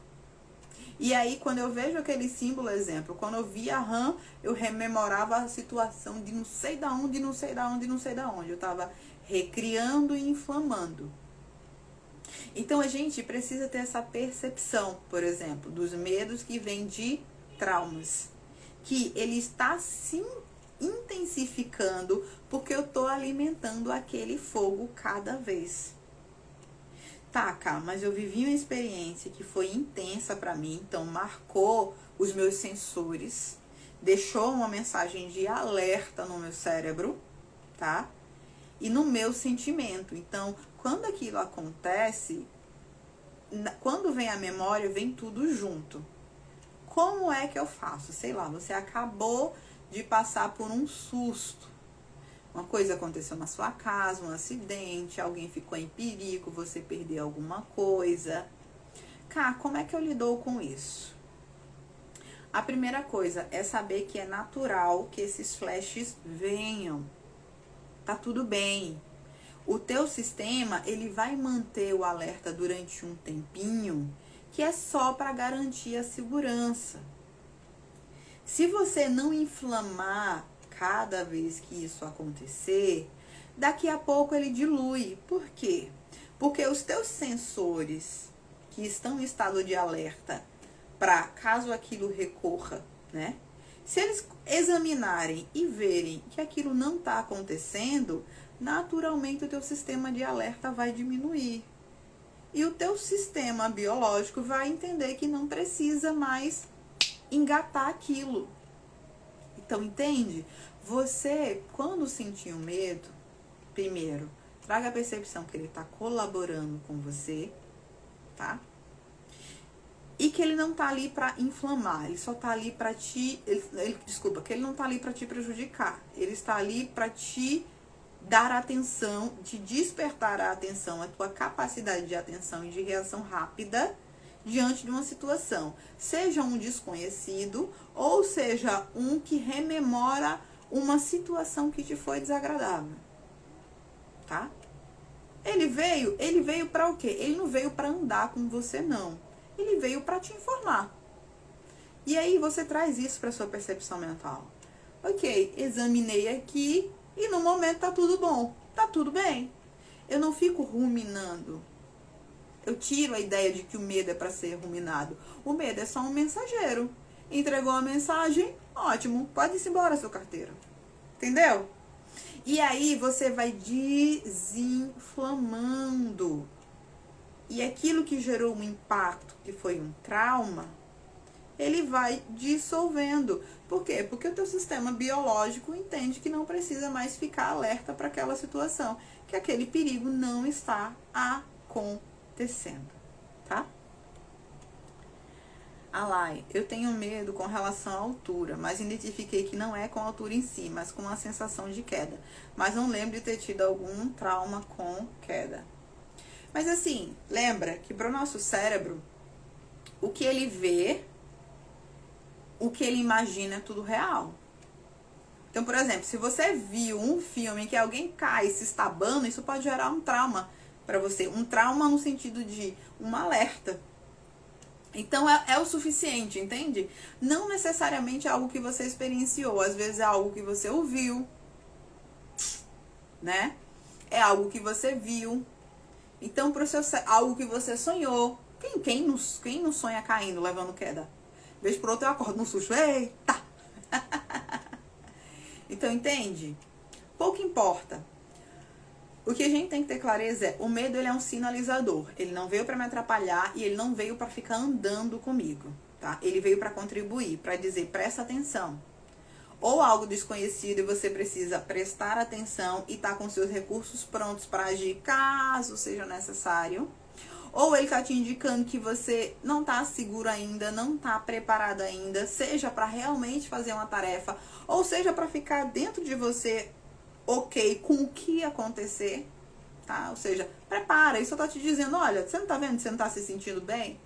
E aí, quando eu vejo aquele símbolo, exemplo, quando eu via RAM, eu rememorava a situação de não sei da onde, não sei da onde, não sei da onde. Eu estava recriando e inflamando. Então, a gente precisa ter essa percepção, por exemplo, dos medos que vêm de traumas. Que ele está se intensificando porque eu estou alimentando aquele fogo cada vez. Tá, cara, mas eu vivi uma experiência que foi intensa pra mim, então marcou os meus sensores, deixou uma mensagem de alerta no meu cérebro, tá? E no meu sentimento. Então, quando aquilo acontece, quando vem a memória, vem tudo junto. Como é que eu faço? Sei lá, você acabou de passar por um susto. Uma coisa aconteceu na sua casa, um acidente, alguém ficou em perigo, você perdeu alguma coisa. Cá, como é que eu lido com isso? A primeira coisa é saber que é natural que esses flashes venham. Tá tudo bem. O teu sistema, ele vai manter o alerta durante um tempinho, que é só para garantir a segurança. Se você não inflamar cada vez que isso acontecer, daqui a pouco ele dilui. Por quê? Porque os teus sensores que estão em estado de alerta para caso aquilo recorra, né? Se eles examinarem e verem que aquilo não está acontecendo, naturalmente o teu sistema de alerta vai diminuir. E o teu sistema biológico vai entender que não precisa mais engatar aquilo. Então, entende? Você, quando sentir um medo, primeiro, traga a percepção que ele está colaborando com você, tá? E que ele não está ali para inflamar, ele só está ali para te... desculpa, que ele não está ali para te prejudicar. Ele está ali para te dar atenção, te despertar a atenção, a tua capacidade de atenção e de reação rápida diante de uma situação, seja um desconhecido ou seja um que rememora uma situação que te foi desagradável, tá? Ele veio para o quê? Ele não veio para andar com você, não. Ele veio para te informar. E aí você traz isso para sua percepção mental. Ok, examinei aqui e no momento tá tudo bom, tá tudo bem. Eu não fico ruminando. Eu tiro a ideia de que o medo é para ser ruminado. O medo é só um mensageiro. Entregou a mensagem, ótimo, pode ir embora, seu carteiro. Entendeu? E aí você vai desinflamando. E aquilo que gerou um impacto, que foi um trauma, ele vai dissolvendo. Por quê? Porque o teu sistema biológico entende que não precisa mais ficar alerta para aquela situação, que aquele perigo não está acontecendo, tá? Alai, eu tenho medo com relação à altura, mas identifiquei que não é com a altura em si, mas com a sensação de queda. Mas não lembro de ter tido algum trauma com queda. Mas assim, lembra que para o nosso cérebro, o que ele vê, o que ele imagina é tudo real. Então, por exemplo, se você viu um filme em que alguém cai se estabando, isso pode gerar um trauma para você. Um trauma no sentido de um alerta. Então, é o suficiente, entende? Não necessariamente é algo que você experienciou. Às vezes é algo que você ouviu, né? É algo que você viu. Então, pro seu, algo que você sonhou. Quem não sonha caindo, levando queda? Vez por outro eu acordo num susto. Eita! Então, entende? Pouco importa. O que a gente tem que ter clareza é, o medo ele é um sinalizador. Ele não veio para me atrapalhar e ele não veio para ficar andando comigo, tá? Ele veio para contribuir, para dizer, presta atenção. Ou algo desconhecido e você precisa prestar atenção e tá com seus recursos prontos para agir caso seja necessário. Ou ele tá te indicando que você não tá seguro ainda, não tá preparado ainda, seja para realmente fazer uma tarefa, ou seja para ficar dentro de você ok com o que acontecer, tá? Ou seja, prepara, isso eu tô te dizendo, olha, você não tá vendo que você não tá se sentindo bem?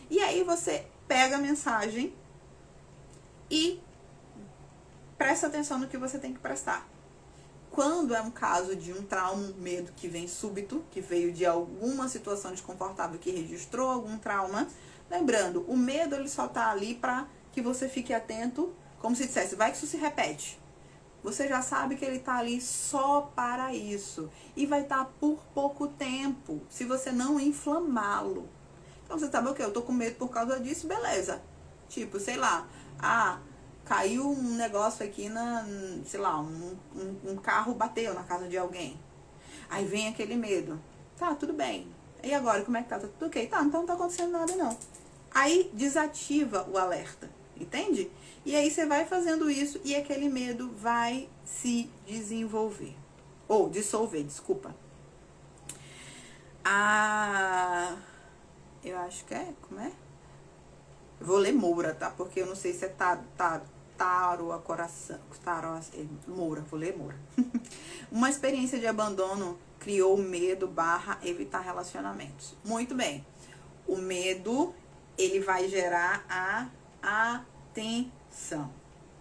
E aí você pega a mensagem e presta atenção no que você tem que prestar. Quando é um caso de um trauma, um medo que vem súbito, que veio de alguma situação desconfortável que registrou algum trauma, lembrando, o medo ele só tá ali para que você fique atento, como se dissesse, vai que isso se repete. Você já sabe que ele tá ali só para isso. E vai estar por pouco tempo, se você não inflamá-lo. Então você sabe o quê? Eu tô com medo por causa disso, beleza. Tipo, sei lá, caiu um negócio aqui sei lá, um carro bateu na casa de alguém. Aí vem aquele medo. Tá, tudo bem. E agora, como é que tá? Tá tudo ok? Tá, então não tá acontecendo nada não. Aí desativa o alerta, entende? E aí você vai fazendo isso e aquele medo vai se desenvolver. Ou dissolver, desculpa. Eu acho que como é? Vou ler Moura, tá? Porque eu não sei se é Taro a coração. Moura, vou ler Moura. Uma experiência de abandono criou medo / evitar relacionamentos. Muito bem. O medo, ele vai gerar a atenção.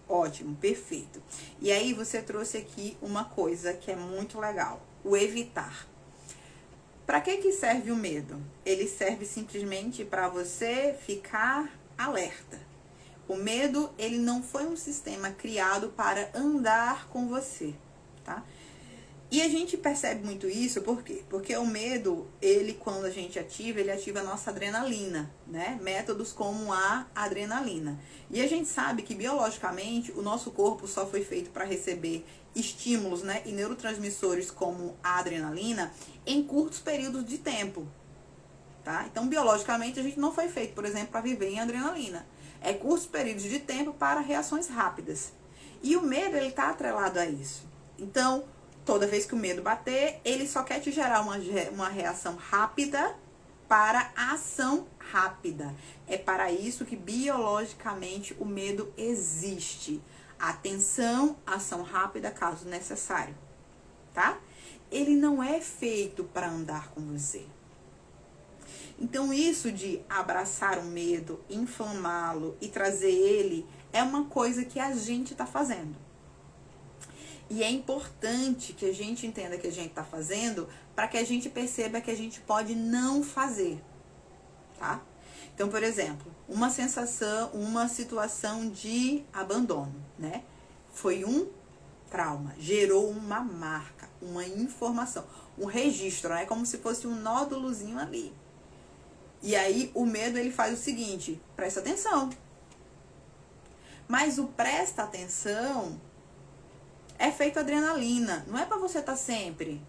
Ótimo, perfeito. E aí você trouxe aqui uma coisa que é muito legal. O evitar. Para que serve o medo? Ele serve simplesmente para você ficar alerta. O medo, ele não foi um sistema criado para andar com você, tá? E a gente percebe muito isso, por quê? Porque o medo, ele quando a gente ativa, ele ativa a nossa adrenalina, né? Métodos como a adrenalina. E a gente sabe que biologicamente o nosso corpo só foi feito para receber estímulos, né? E neurotransmissores como a adrenalina em curtos períodos de tempo, tá? Então biologicamente a gente não foi feito, por exemplo, para viver em adrenalina. É curtos períodos de tempo para reações rápidas. E o medo, ele tá atrelado a isso. Então, toda vez que o medo bater, ele só quer te gerar uma reação rápida para a ação rápida. É para isso que biologicamente o medo existe. Atenção, ação rápida caso necessário, tá? Ele não é feito para andar com você. Então isso de abraçar o medo, inflamá-lo e trazer ele é uma coisa que a gente está fazendo. E é importante que a gente entenda que a gente está fazendo para que a gente perceba que a gente pode não fazer, tá? Então, por exemplo, uma sensação, uma situação de abandono, né? Foi um trauma, gerou uma marca, uma informação, um registro, né? Como se fosse um nódulozinho ali. E aí o medo, ele faz o seguinte, presta atenção. Mas o presta atenção é feito adrenalina, não é para você estar sempre.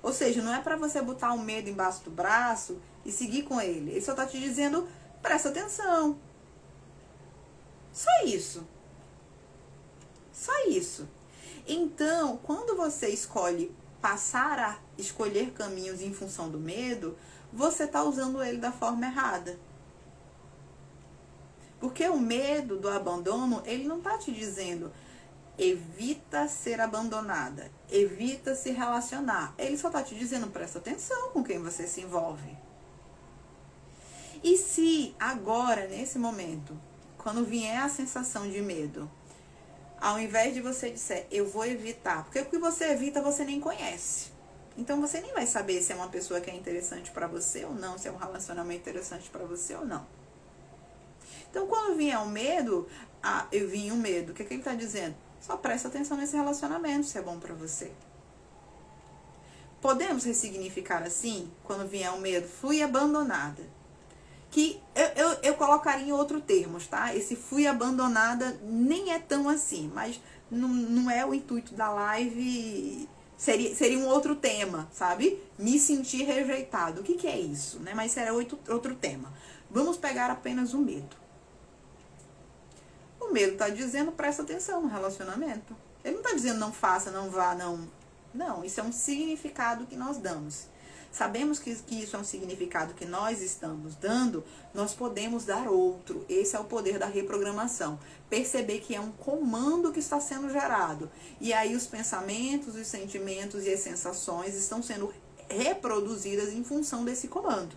Ou seja, não é para você botar o medo embaixo do braço e seguir com ele. Ele só tá te dizendo, presta atenção. Só isso. Só isso. Então, quando você escolhe passar a escolher caminhos em função do medo, você tá usando ele da forma errada. Porque o medo do abandono, ele não tá te dizendo evita ser abandonada, evita se relacionar. Ele só tá te dizendo, presta atenção com quem você se envolve. E se agora, nesse momento, quando vier a sensação de medo, ao invés de você disser, eu vou evitar, porque o que você evita você nem conhece. Então você nem vai saber se é uma pessoa que é interessante pra você ou não, se é um relacionamento interessante pra você ou não. Então quando vier o medo, eu vim o medo, o que ele tá dizendo? Só presta atenção nesse relacionamento, se é bom pra você. Podemos ressignificar assim, quando vier o medo, fui abandonada. Que eu colocaria em outro termos, tá? Esse fui abandonada nem é tão assim, mas não é o intuito da live, seria um outro tema, sabe? Me sentir rejeitado. O que é isso, né? Mas será outro tema. Vamos pegar apenas o medo. O medo tá dizendo, presta atenção no relacionamento. Ele não tá dizendo não faça, não vá, não. Não, isso é um significado que nós damos. Sabemos que isso é um significado que nós estamos dando, nós podemos dar outro. Esse é o poder da reprogramação. Perceber que é um comando que está sendo gerado. E aí os pensamentos, os sentimentos e as sensações estão sendo reproduzidas em função desse comando.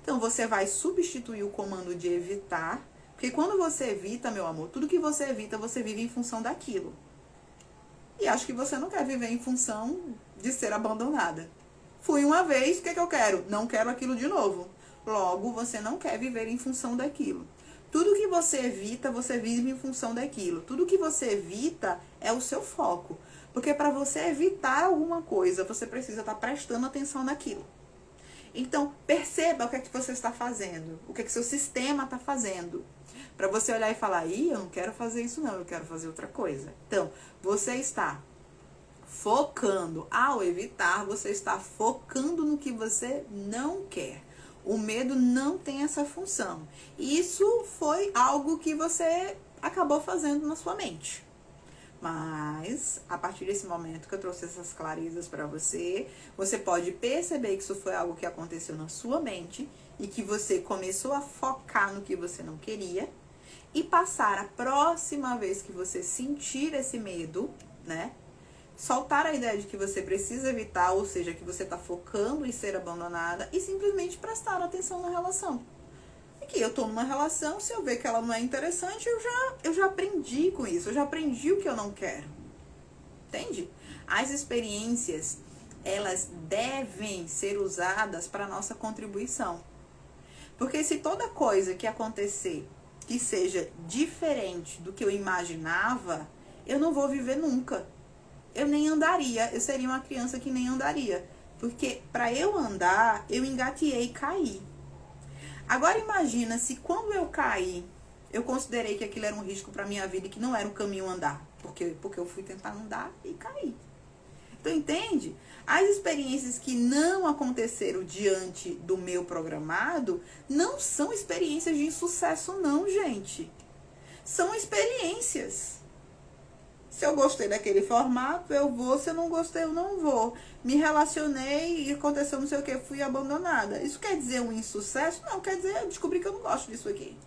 Então você vai substituir o comando de evitar. Porque quando você evita, meu amor, tudo que você evita, você vive em função daquilo. E acho que você não quer viver em função de ser abandonada. Fui uma vez, o que é que eu quero? Não quero aquilo de novo. Logo, você não quer viver em função daquilo. Tudo que você evita, você vive em função daquilo. Tudo que você evita é o seu foco. Porque para você evitar alguma coisa, você precisa estar prestando atenção naquilo. Então, perceba o que é que você está fazendo. O que é que seu sistema está fazendo. Para você olhar e falar, eu não quero fazer isso não, eu quero fazer outra coisa. Então, você está focando. Ao evitar, você está focando no que você não quer. O medo não tem essa função. Isso foi algo que você acabou fazendo na sua mente. Mas, a partir desse momento que eu trouxe essas clarezas para você, você pode perceber que isso foi algo que aconteceu na sua mente e que você começou a focar no que você não queria e passar a próxima vez que você sentir esse medo, né? Soltar a ideia de que você precisa evitar, ou seja, que você está focando em ser abandonada e simplesmente prestar atenção na relação. Aqui, eu estou numa relação, se eu ver que ela não é interessante, eu já aprendi com isso, eu já aprendi o que eu não quero. Entende? As experiências, elas devem ser usadas para nossa contribuição. Porque se toda coisa que acontecer que seja diferente do que eu imaginava, eu não vou viver nunca. Eu nem andaria, eu seria uma criança que nem andaria. Porque para eu andar, eu engateei e caí. Agora imagina se quando eu caí, eu considerei que aquilo era um risco para minha vida e que não era um caminho andar. Porque eu fui tentar andar e caí. Então entende? As experiências que não aconteceram diante do meu programado não são experiências de insucesso não, gente. São experiências. Se eu gostei daquele formato, eu vou. Se eu não gostei, eu não vou. Me relacionei e aconteceu não sei o que, fui abandonada. Isso quer dizer um insucesso? Não, quer dizer eu descobri que eu não gosto disso aqui.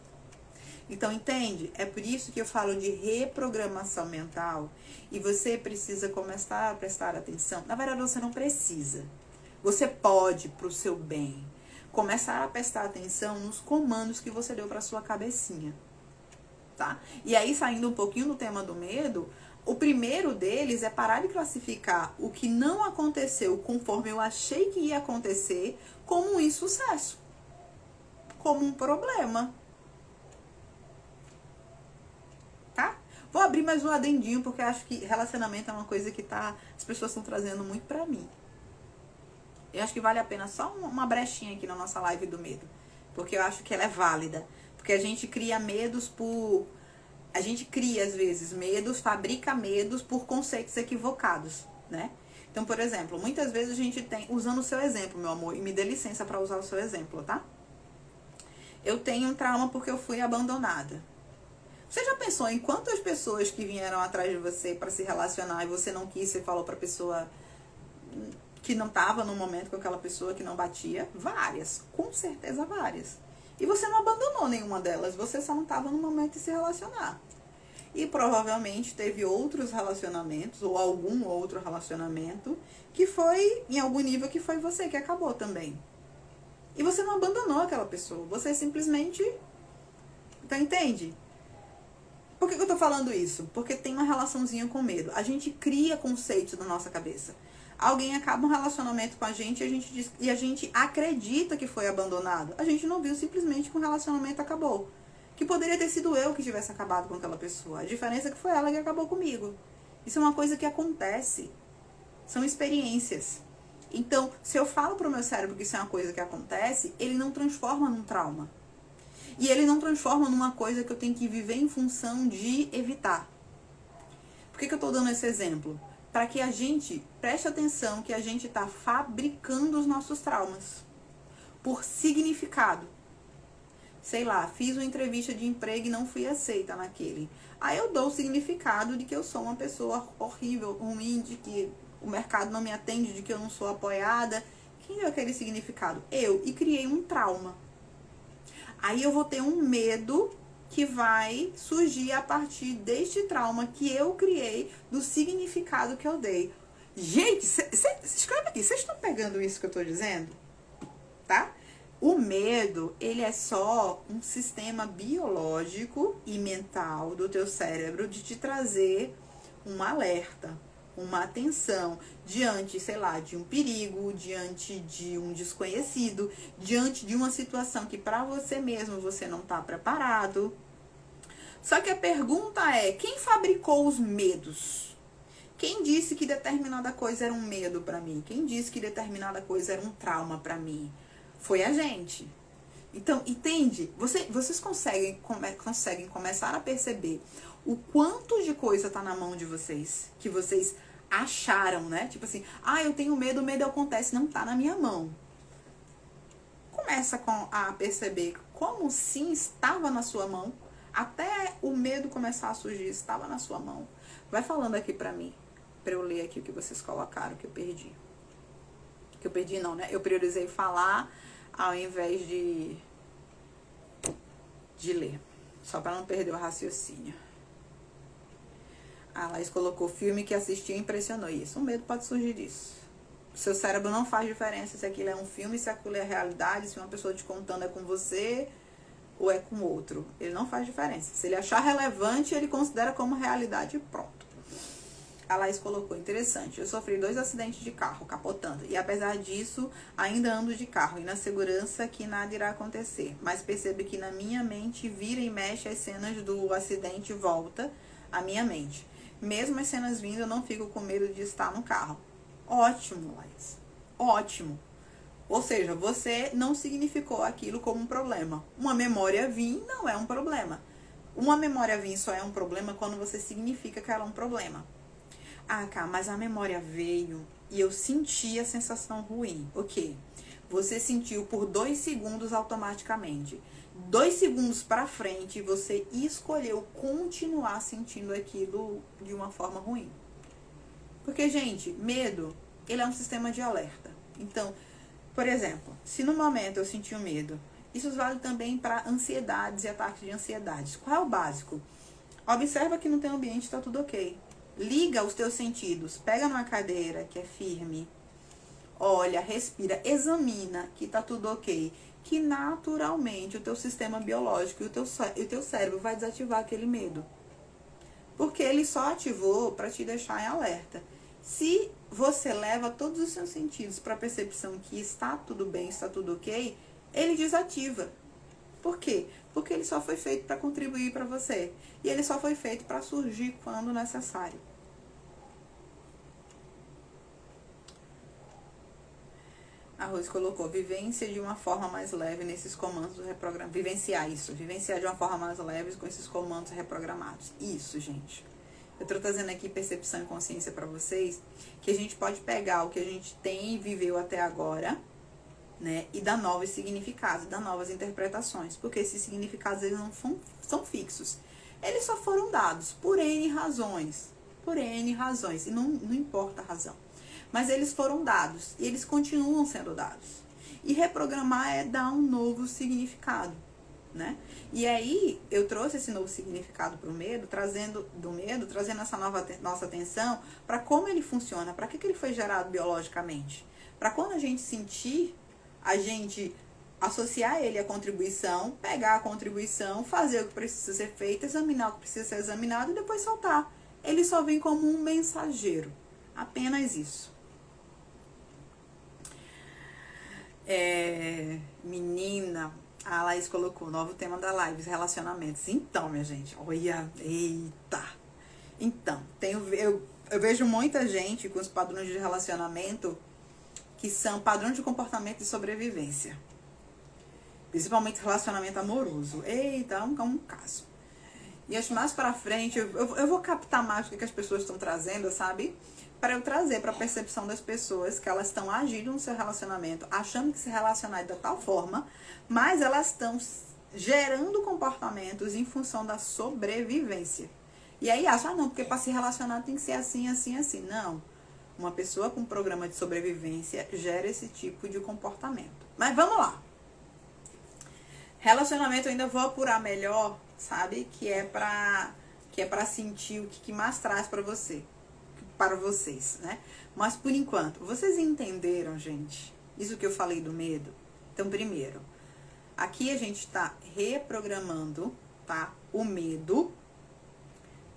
Então, entende? É por isso que eu falo de reprogramação mental. E você precisa começar a prestar atenção. Na verdade, você não precisa. Você pode, para o seu bem, começar a prestar atenção nos comandos que você deu para sua cabecinha. Tá? E aí, saindo um pouquinho do tema do medo, o primeiro deles é parar de classificar o que não aconteceu conforme eu achei que ia acontecer como um insucesso, como um problema. Tá? Vou abrir mais um adendinho, porque acho que relacionamento é uma coisa que as pessoas estão trazendo muito pra mim. Eu acho que vale a pena só uma brechinha aqui na nossa live do medo, porque eu acho que ela é válida. Porque a gente cria medos a gente cria, às vezes, medos, fabrica medos por conceitos equivocados, né? Então, por exemplo, muitas vezes a gente tem, usando o seu exemplo, meu amor, e me dê licença para usar o seu exemplo, tá? Eu tenho um trauma porque eu fui abandonada. Você já pensou em quantas pessoas que vieram atrás de você para se relacionar e você não quis, você falou para a pessoa que não estava no momento com aquela pessoa, que não batia? Várias, com certeza várias. E você não abandonou nenhuma delas, você só não estava no momento de se relacionar. E provavelmente teve outros relacionamentos, ou algum outro relacionamento, que foi, em algum nível, que foi você que acabou também. E você não abandonou aquela pessoa, você simplesmente... Então, entende? Por que eu tô falando isso? Porque tem uma relaçãozinha com medo. A gente cria conceitos na nossa cabeça. Alguém acaba um relacionamento com a gente e a gente acredita que foi abandonado. A gente não viu simplesmente que o relacionamento acabou. Que poderia ter sido eu que tivesse acabado com aquela pessoa. A diferença é que foi ela que acabou comigo. Isso é uma coisa que acontece. São experiências. Então, se eu falo pro meu cérebro que isso é uma coisa que acontece, ele não transforma num trauma. E ele não transforma numa coisa que eu tenho que viver em função de evitar. Por que eu tô dando esse exemplo? Para que a gente preste atenção que a gente está fabricando os nossos traumas por significado. Sei lá, fiz uma entrevista de emprego e não fui aceita naquele. Aí eu dou o significado de que eu sou uma pessoa horrível, ruim, de que o mercado não me atende, de que eu não sou apoiada. Quem deu aquele significado? Eu. E criei um trauma. Aí eu vou ter um medo que vai surgir a partir deste trauma que eu criei, do significado que eu dei. Gente, escreve aqui, vocês estão pegando isso que eu estou dizendo? Tá? O medo, ele é só um sistema biológico e mental do teu cérebro de te trazer um alerta, uma atenção diante, sei lá, de um perigo, diante de um desconhecido, diante de uma situação que para você mesmo você não está preparado. Só que a pergunta é, quem fabricou os medos? Quem disse que determinada coisa era um medo para mim? Quem disse que determinada coisa era um trauma para mim? Foi a gente. Então, entende? Vocês conseguem começar a perceber o quanto de coisa tá na mão de vocês, que vocês acharam, né? Tipo assim, eu tenho medo, o medo acontece, não tá na minha mão. Começa a perceber como sim estava na sua mão, até o medo começar a surgir, estava na sua mão. Vai falando aqui pra mim, pra eu ler aqui o que vocês colocaram, que eu perdi. Que eu perdi não, né? Eu priorizei falar ao invés de ler, só para não perder o raciocínio. A Laís colocou filme que assistiu e impressionou. Isso, o medo pode surgir disso. O seu cérebro não faz diferença se aquilo é um filme, se aquilo é realidade, se uma pessoa te contando é com você ou é com outro. Ele não faz diferença. Se ele achar relevante, ele considera como realidade e pronto. A Laís colocou, interessante, eu sofri 2 acidentes de carro, capotando, e apesar disso, ainda ando de carro, e na segurança que nada irá acontecer, mas percebo que na minha mente vira e mexe as cenas do acidente e volta à minha mente. Mesmo as cenas vindo, eu não fico com medo de estar no carro. Ótimo, Laís, ótimo. Ou seja, você não significou aquilo como um problema. Uma memória vir não é um problema. Uma memória vir só é um problema quando você significa que ela é um problema. Cá, mas a memória veio e eu senti a sensação ruim. Ok, você sentiu por 2 segundos automaticamente. 2 segundos pra frente, você escolheu continuar sentindo aquilo de uma forma ruim. Porque, gente, medo, ele é um sistema de alerta. Então, por exemplo, se no momento eu senti o medo, isso vale também para ansiedades e ataques de ansiedades. Qual é o básico? Observa que no teu ambiente está tudo ok. Liga os teus sentidos, pega numa cadeira que é firme, olha, respira, examina que tá tudo ok, que naturalmente o teu sistema biológico e o teu cérebro vai desativar aquele medo. Porque ele só ativou para te deixar em alerta. Se você leva todos os seus sentidos para a percepção que está tudo bem, está tudo ok, ele desativa. Por quê? Porque ele só foi feito para contribuir para você. E ele só foi feito para surgir quando necessário. A Rose colocou, vivência de uma forma mais leve nesses comandos reprogramados. Vivenciar de uma forma mais leve com esses comandos reprogramados. Isso, gente. Eu estou trazendo aqui percepção e consciência para vocês, que a gente pode pegar o que a gente tem e viveu até agora, né, e dar novos significados, dar novas interpretações, porque esses significados eles não são fixos. Eles só foram dados por N razões, e não importa a razão. Mas eles foram dados, e eles continuam sendo dados. E reprogramar é dar um novo significado, né? E aí, eu trouxe esse novo significado para o medo, trazendo essa nossa atenção para como ele funciona, para que ele foi gerado biologicamente. Para quando a gente sentir, a gente associar ele à contribuição, pegar a contribuição, fazer o que precisa ser feito, examinar o que precisa ser examinado e depois soltar. Ele só vem como um mensageiro. Apenas isso. Menina, a Laís colocou, novo tema da live, relacionamentos. Então, minha gente, olha, eita. Então, eu vejo muita gente com os padrões de relacionamento que são padrões de comportamento de sobrevivência. Principalmente relacionamento amoroso. Eita, é um caso. E acho mais pra frente, eu vou captar mais o que as pessoas estão trazendo, sabe? Para eu trazer para a percepção das pessoas que elas estão agindo no seu relacionamento, achando que se relacionar é de tal forma, mas elas estão gerando comportamentos em função da sobrevivência. E aí acham, não, porque para se relacionar tem que ser assim, assim, assim. Não. Uma pessoa com programa de sobrevivência gera esse tipo de comportamento. Mas vamos lá. Relacionamento eu ainda vou apurar melhor, sabe? Que é pra sentir o que mais traz para você. Para vocês, né? Mas por enquanto, vocês entenderam, gente? Isso que eu falei do medo? Então, primeiro, aqui a gente está reprogramando, tá? O medo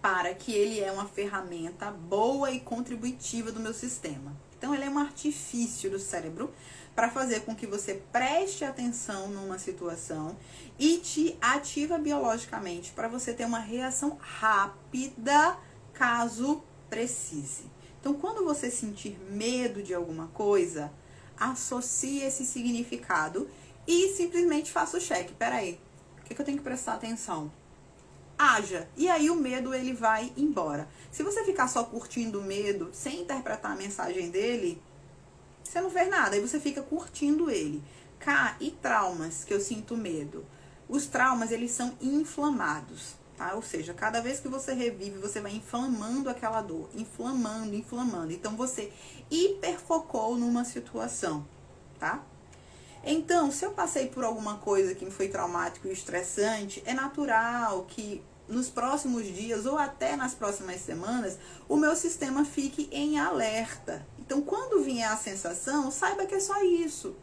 para que ele é uma ferramenta boa e contributiva do meu sistema. Então, ele é um artifício do cérebro para fazer com que você preste atenção numa situação e te ativa biologicamente para você ter uma reação rápida caso precise. Então, quando você sentir medo de alguma coisa, associe esse significado e simplesmente faça o cheque. Peraí, o que eu tenho que prestar atenção? Haja. E aí o medo, ele vai embora. Se você ficar só curtindo o medo, sem interpretar a mensagem dele, você não fez nada. Aí você fica curtindo ele. E traumas, que eu sinto medo. Os traumas, eles são inflamados, tá? Ou seja, cada vez que você revive, você vai inflamando aquela dor. Inflamando. Então, você hiperfocou numa situação, tá? Então, se eu passei por alguma coisa que me foi traumático e estressante, é natural que nos próximos dias ou até nas próximas semanas, o meu sistema fique em alerta. Então, quando vier a sensação, saiba que é só isso.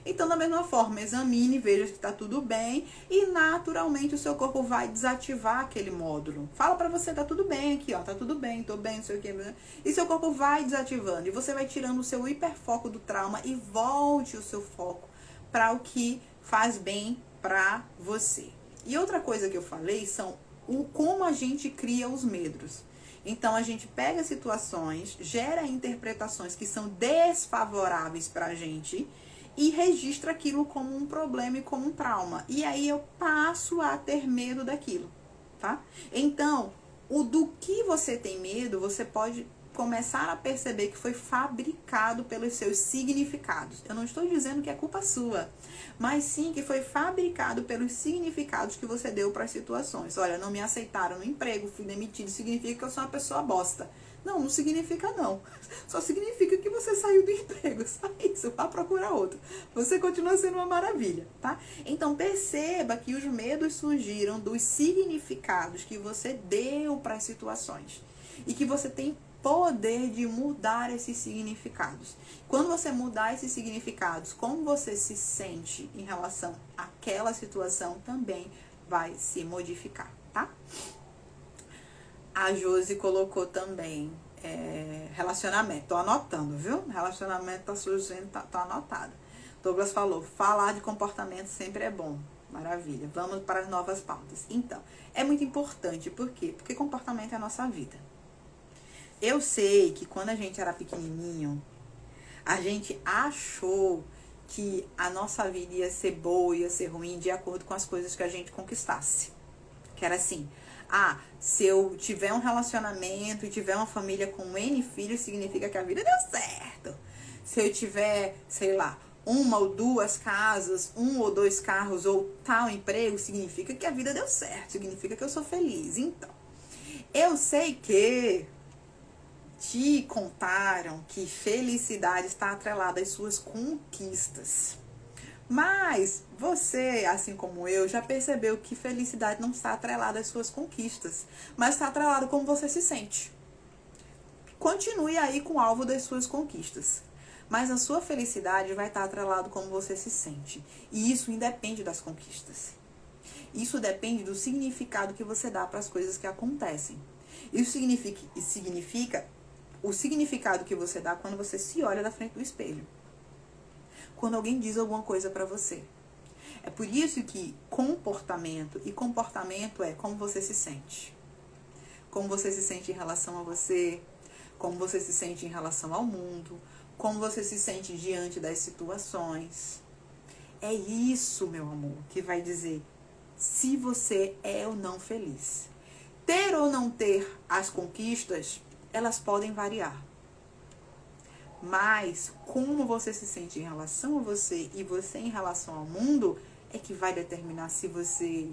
Então, da mesma forma, examine, veja que está tudo bem e naturalmente o seu corpo vai desativar aquele módulo. Fala pra você, tá tudo bem aqui, ó, tá tudo bem, tô bem, não sei o que. E seu corpo vai desativando e você vai tirando o seu hiperfoco do trauma e volte o seu foco para o que faz bem pra você. E outra coisa que eu falei são como a gente cria os medos. Então, a gente pega situações, gera interpretações que são desfavoráveis pra gente e registra aquilo como um problema e como um trauma. E aí eu passo a ter medo daquilo, tá? Então, do que você tem medo, você pode começar a perceber que foi fabricado pelos seus significados. Eu não estou dizendo que é culpa sua, mas sim que foi fabricado pelos significados que você deu para as situações. Olha, não me aceitaram no emprego, fui demitido, significa que eu sou uma pessoa bosta. Não, não significa não. Só significa que você saiu do emprego. Só isso, vá procurar outro. Você continua sendo uma maravilha, tá? Então, perceba que os medos surgiram dos significados que você deu para as situações. E que você tem poder de mudar esses significados. Quando você mudar esses significados, como você se sente em relação àquela situação também vai se modificar, tá? A Josi colocou também relacionamento. Tô anotando, viu? Relacionamento tá surgindo, tá anotado. Douglas falou, falar de comportamento sempre é bom. Maravilha. Vamos para as novas pautas. Então, é muito importante. Por quê? Porque comportamento é a nossa vida. Eu sei que quando a gente era pequenininho, a gente achou que a nossa vida ia ser boa, ia ser ruim, de acordo com as coisas que a gente conquistasse. Que era assim, se eu tiver um relacionamento e tiver uma família com N filhos, significa que a vida deu certo. Se eu tiver, sei lá, uma ou duas casas, 1 ou 2 carros ou tal emprego, significa que a vida deu certo, significa que eu sou feliz. Então, eu sei que te contaram que felicidade está atrelada às suas conquistas. Mas você, assim como eu, já percebeu que felicidade não está atrelada às suas conquistas, mas está atrelada como você se sente. Continue aí com o alvo das suas conquistas, mas a sua felicidade vai estar atrelada como você se sente. E isso independe das conquistas. Isso depende do significado que você dá para as coisas que acontecem. Isso significa o significado que você dá quando você se olha da frente do espelho. Quando alguém diz alguma coisa pra você. É por isso que comportamento é como você se sente. Como você se sente em relação a você, como você se sente em relação ao mundo, como você se sente diante das situações. É isso, meu amor, que vai dizer se você é ou não feliz. Ter ou não ter as conquistas, elas podem variar. Mas como você se sente em relação a você e você em relação ao mundo é que vai determinar se você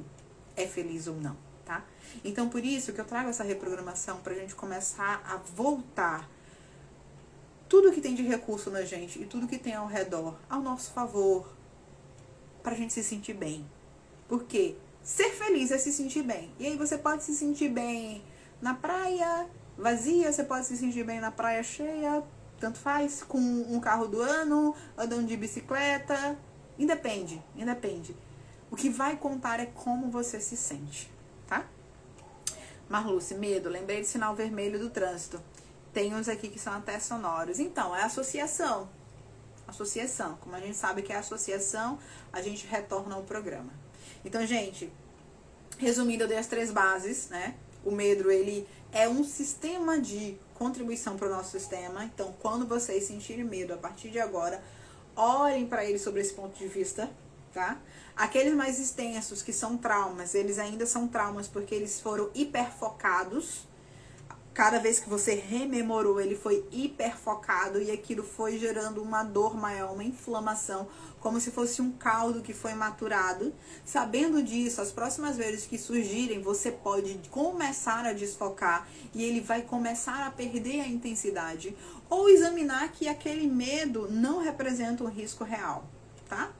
é feliz ou não, tá? Então, por isso que eu trago essa reprogramação pra gente começar a voltar tudo que tem de recurso na gente e tudo que tem ao redor ao nosso favor, pra gente se sentir bem. Porque ser feliz é se sentir bem. E aí você pode se sentir bem na praia vazia, você pode se sentir bem na praia cheia, tanto faz, com um carro do ano, andando de bicicleta, independe. O que vai contar é como você se sente, tá? Marluce, medo, lembrei de sinal vermelho do trânsito. Tem uns aqui que são até sonoros. Então, é associação. Associação. Como a gente sabe que é associação, a gente retorna ao programa. Então, gente, resumindo, eu dei as 3 bases, né? O medo, ele é um sistema de contribuição para o nosso sistema. Então, quando vocês sentirem medo, a partir de agora, olhem para ele sobre esse ponto de vista, tá? Aqueles mais extensos, que são traumas, eles ainda são traumas porque eles foram hiperfocados. Cada vez que você rememorou, ele foi hiperfocado e aquilo foi gerando uma dor maior, uma inflamação, como se fosse um caldo que foi maturado. Sabendo disso, as próximas vezes que surgirem, você pode começar a desfocar e ele vai começar a perder a intensidade. Ou examinar que aquele medo não representa um risco real, tá?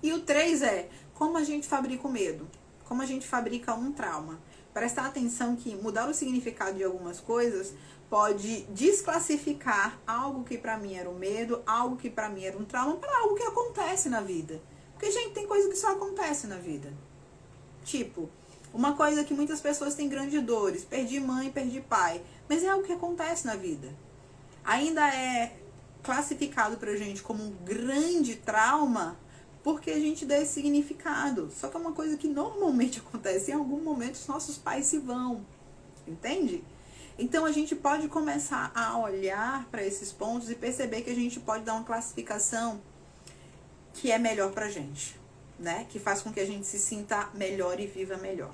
E o 3 é como a gente fabrica o medo, como a gente fabrica um trauma. Prestar atenção que mudar o significado de algumas coisas pode desclassificar algo que pra mim era um medo, algo que pra mim era um trauma, para algo que acontece na vida. Porque, gente, tem coisa que só acontece na vida. Tipo, uma coisa que muitas pessoas têm grandes dores. Perdi mãe, perdi pai. Mas é algo que acontece na vida. Ainda é classificado pra gente como um grande trauma porque a gente dá esse significado. Só que é uma coisa que normalmente acontece. Em algum momento os nossos pais se vão. Entende? Então a gente pode começar a olhar para esses pontos e perceber que a gente pode dar uma classificação que é melhor pra gente, né? Que faz com que a gente se sinta melhor e viva melhor.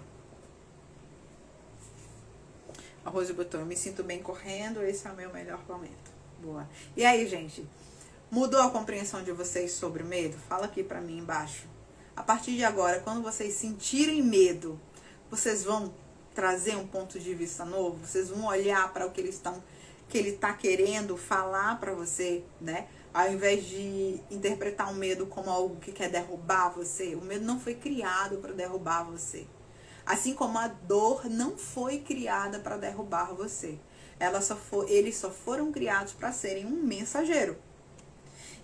A Rose botou, eu me sinto bem correndo, esse é o meu melhor momento. Boa. E aí, gente? Mudou a compreensão de vocês sobre o medo? Fala aqui pra mim embaixo. A partir de agora, quando vocês sentirem medo, vocês vão trazer um ponto de vista novo? Vocês vão olhar para o que ele tá querendo falar pra você, né? Ao invés de interpretar o medo como algo que quer derrubar você. O medo não foi criado para derrubar você. Assim como a dor não foi criada para derrubar você. Eles só foram criados para serem um mensageiro.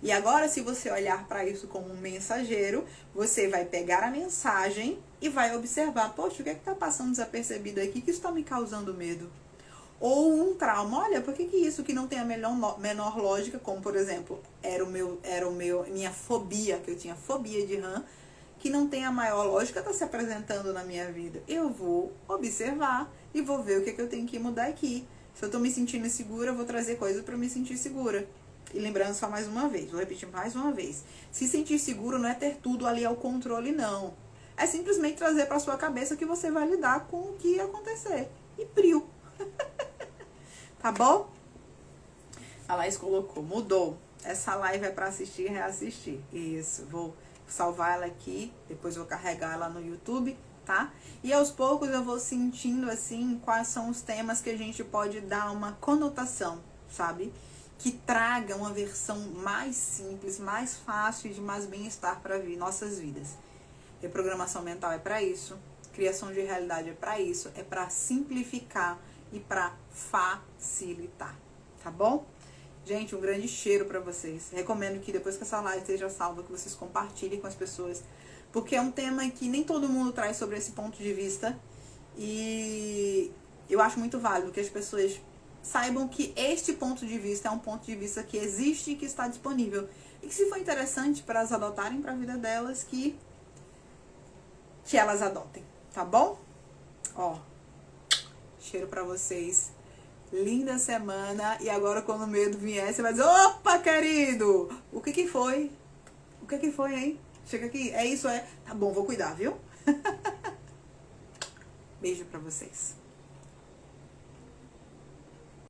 E agora, se você olhar para isso como um mensageiro, você vai pegar a mensagem e vai observar, poxa, o que é que está passando desapercebido aqui que isso está me causando medo? Ou um trauma, olha, por que isso que não tem a menor lógica, como por exemplo, minha fobia, que eu tinha fobia de rã, que não tem a maior lógica, está se apresentando na minha vida. Eu vou observar e vou ver o que eu tenho que mudar aqui. Se eu estou me sentindo insegura, eu vou trazer coisas para me sentir segura. E lembrando só mais uma vez, vou repetir mais uma vez. Se sentir seguro não é ter tudo ali ao controle, não. É simplesmente trazer para sua cabeça que você vai lidar com o que acontecer. E priu. Tá bom? A Laís colocou, mudou. Essa live é para assistir e reassistir. Isso, vou salvar ela aqui, depois vou carregar ela no YouTube, tá? E aos poucos eu vou sentindo assim quais são os temas que a gente pode dar uma conotação, sabe? Que traga uma versão mais simples, mais fácil e de mais bem-estar para nossas vidas. Reprogramação mental é para isso, criação de realidade é para isso, é para simplificar e para facilitar, tá bom? Gente, um grande cheiro para vocês. Recomendo que depois que essa live esteja salva, que vocês compartilhem com as pessoas, porque é um tema que nem todo mundo traz sobre esse ponto de vista e eu acho muito válido que as pessoas saibam que este ponto de vista é um ponto de vista que existe e que está disponível. E que se for interessante para elas adotarem para a vida delas, que elas adotem, tá bom? Ó, cheiro para vocês. Linda semana. E agora quando o medo vier, você vai dizer, opa, querido! O que foi? O que foi, hein? Chega aqui. É isso, é? Tá bom, vou cuidar, viu? Beijo para vocês.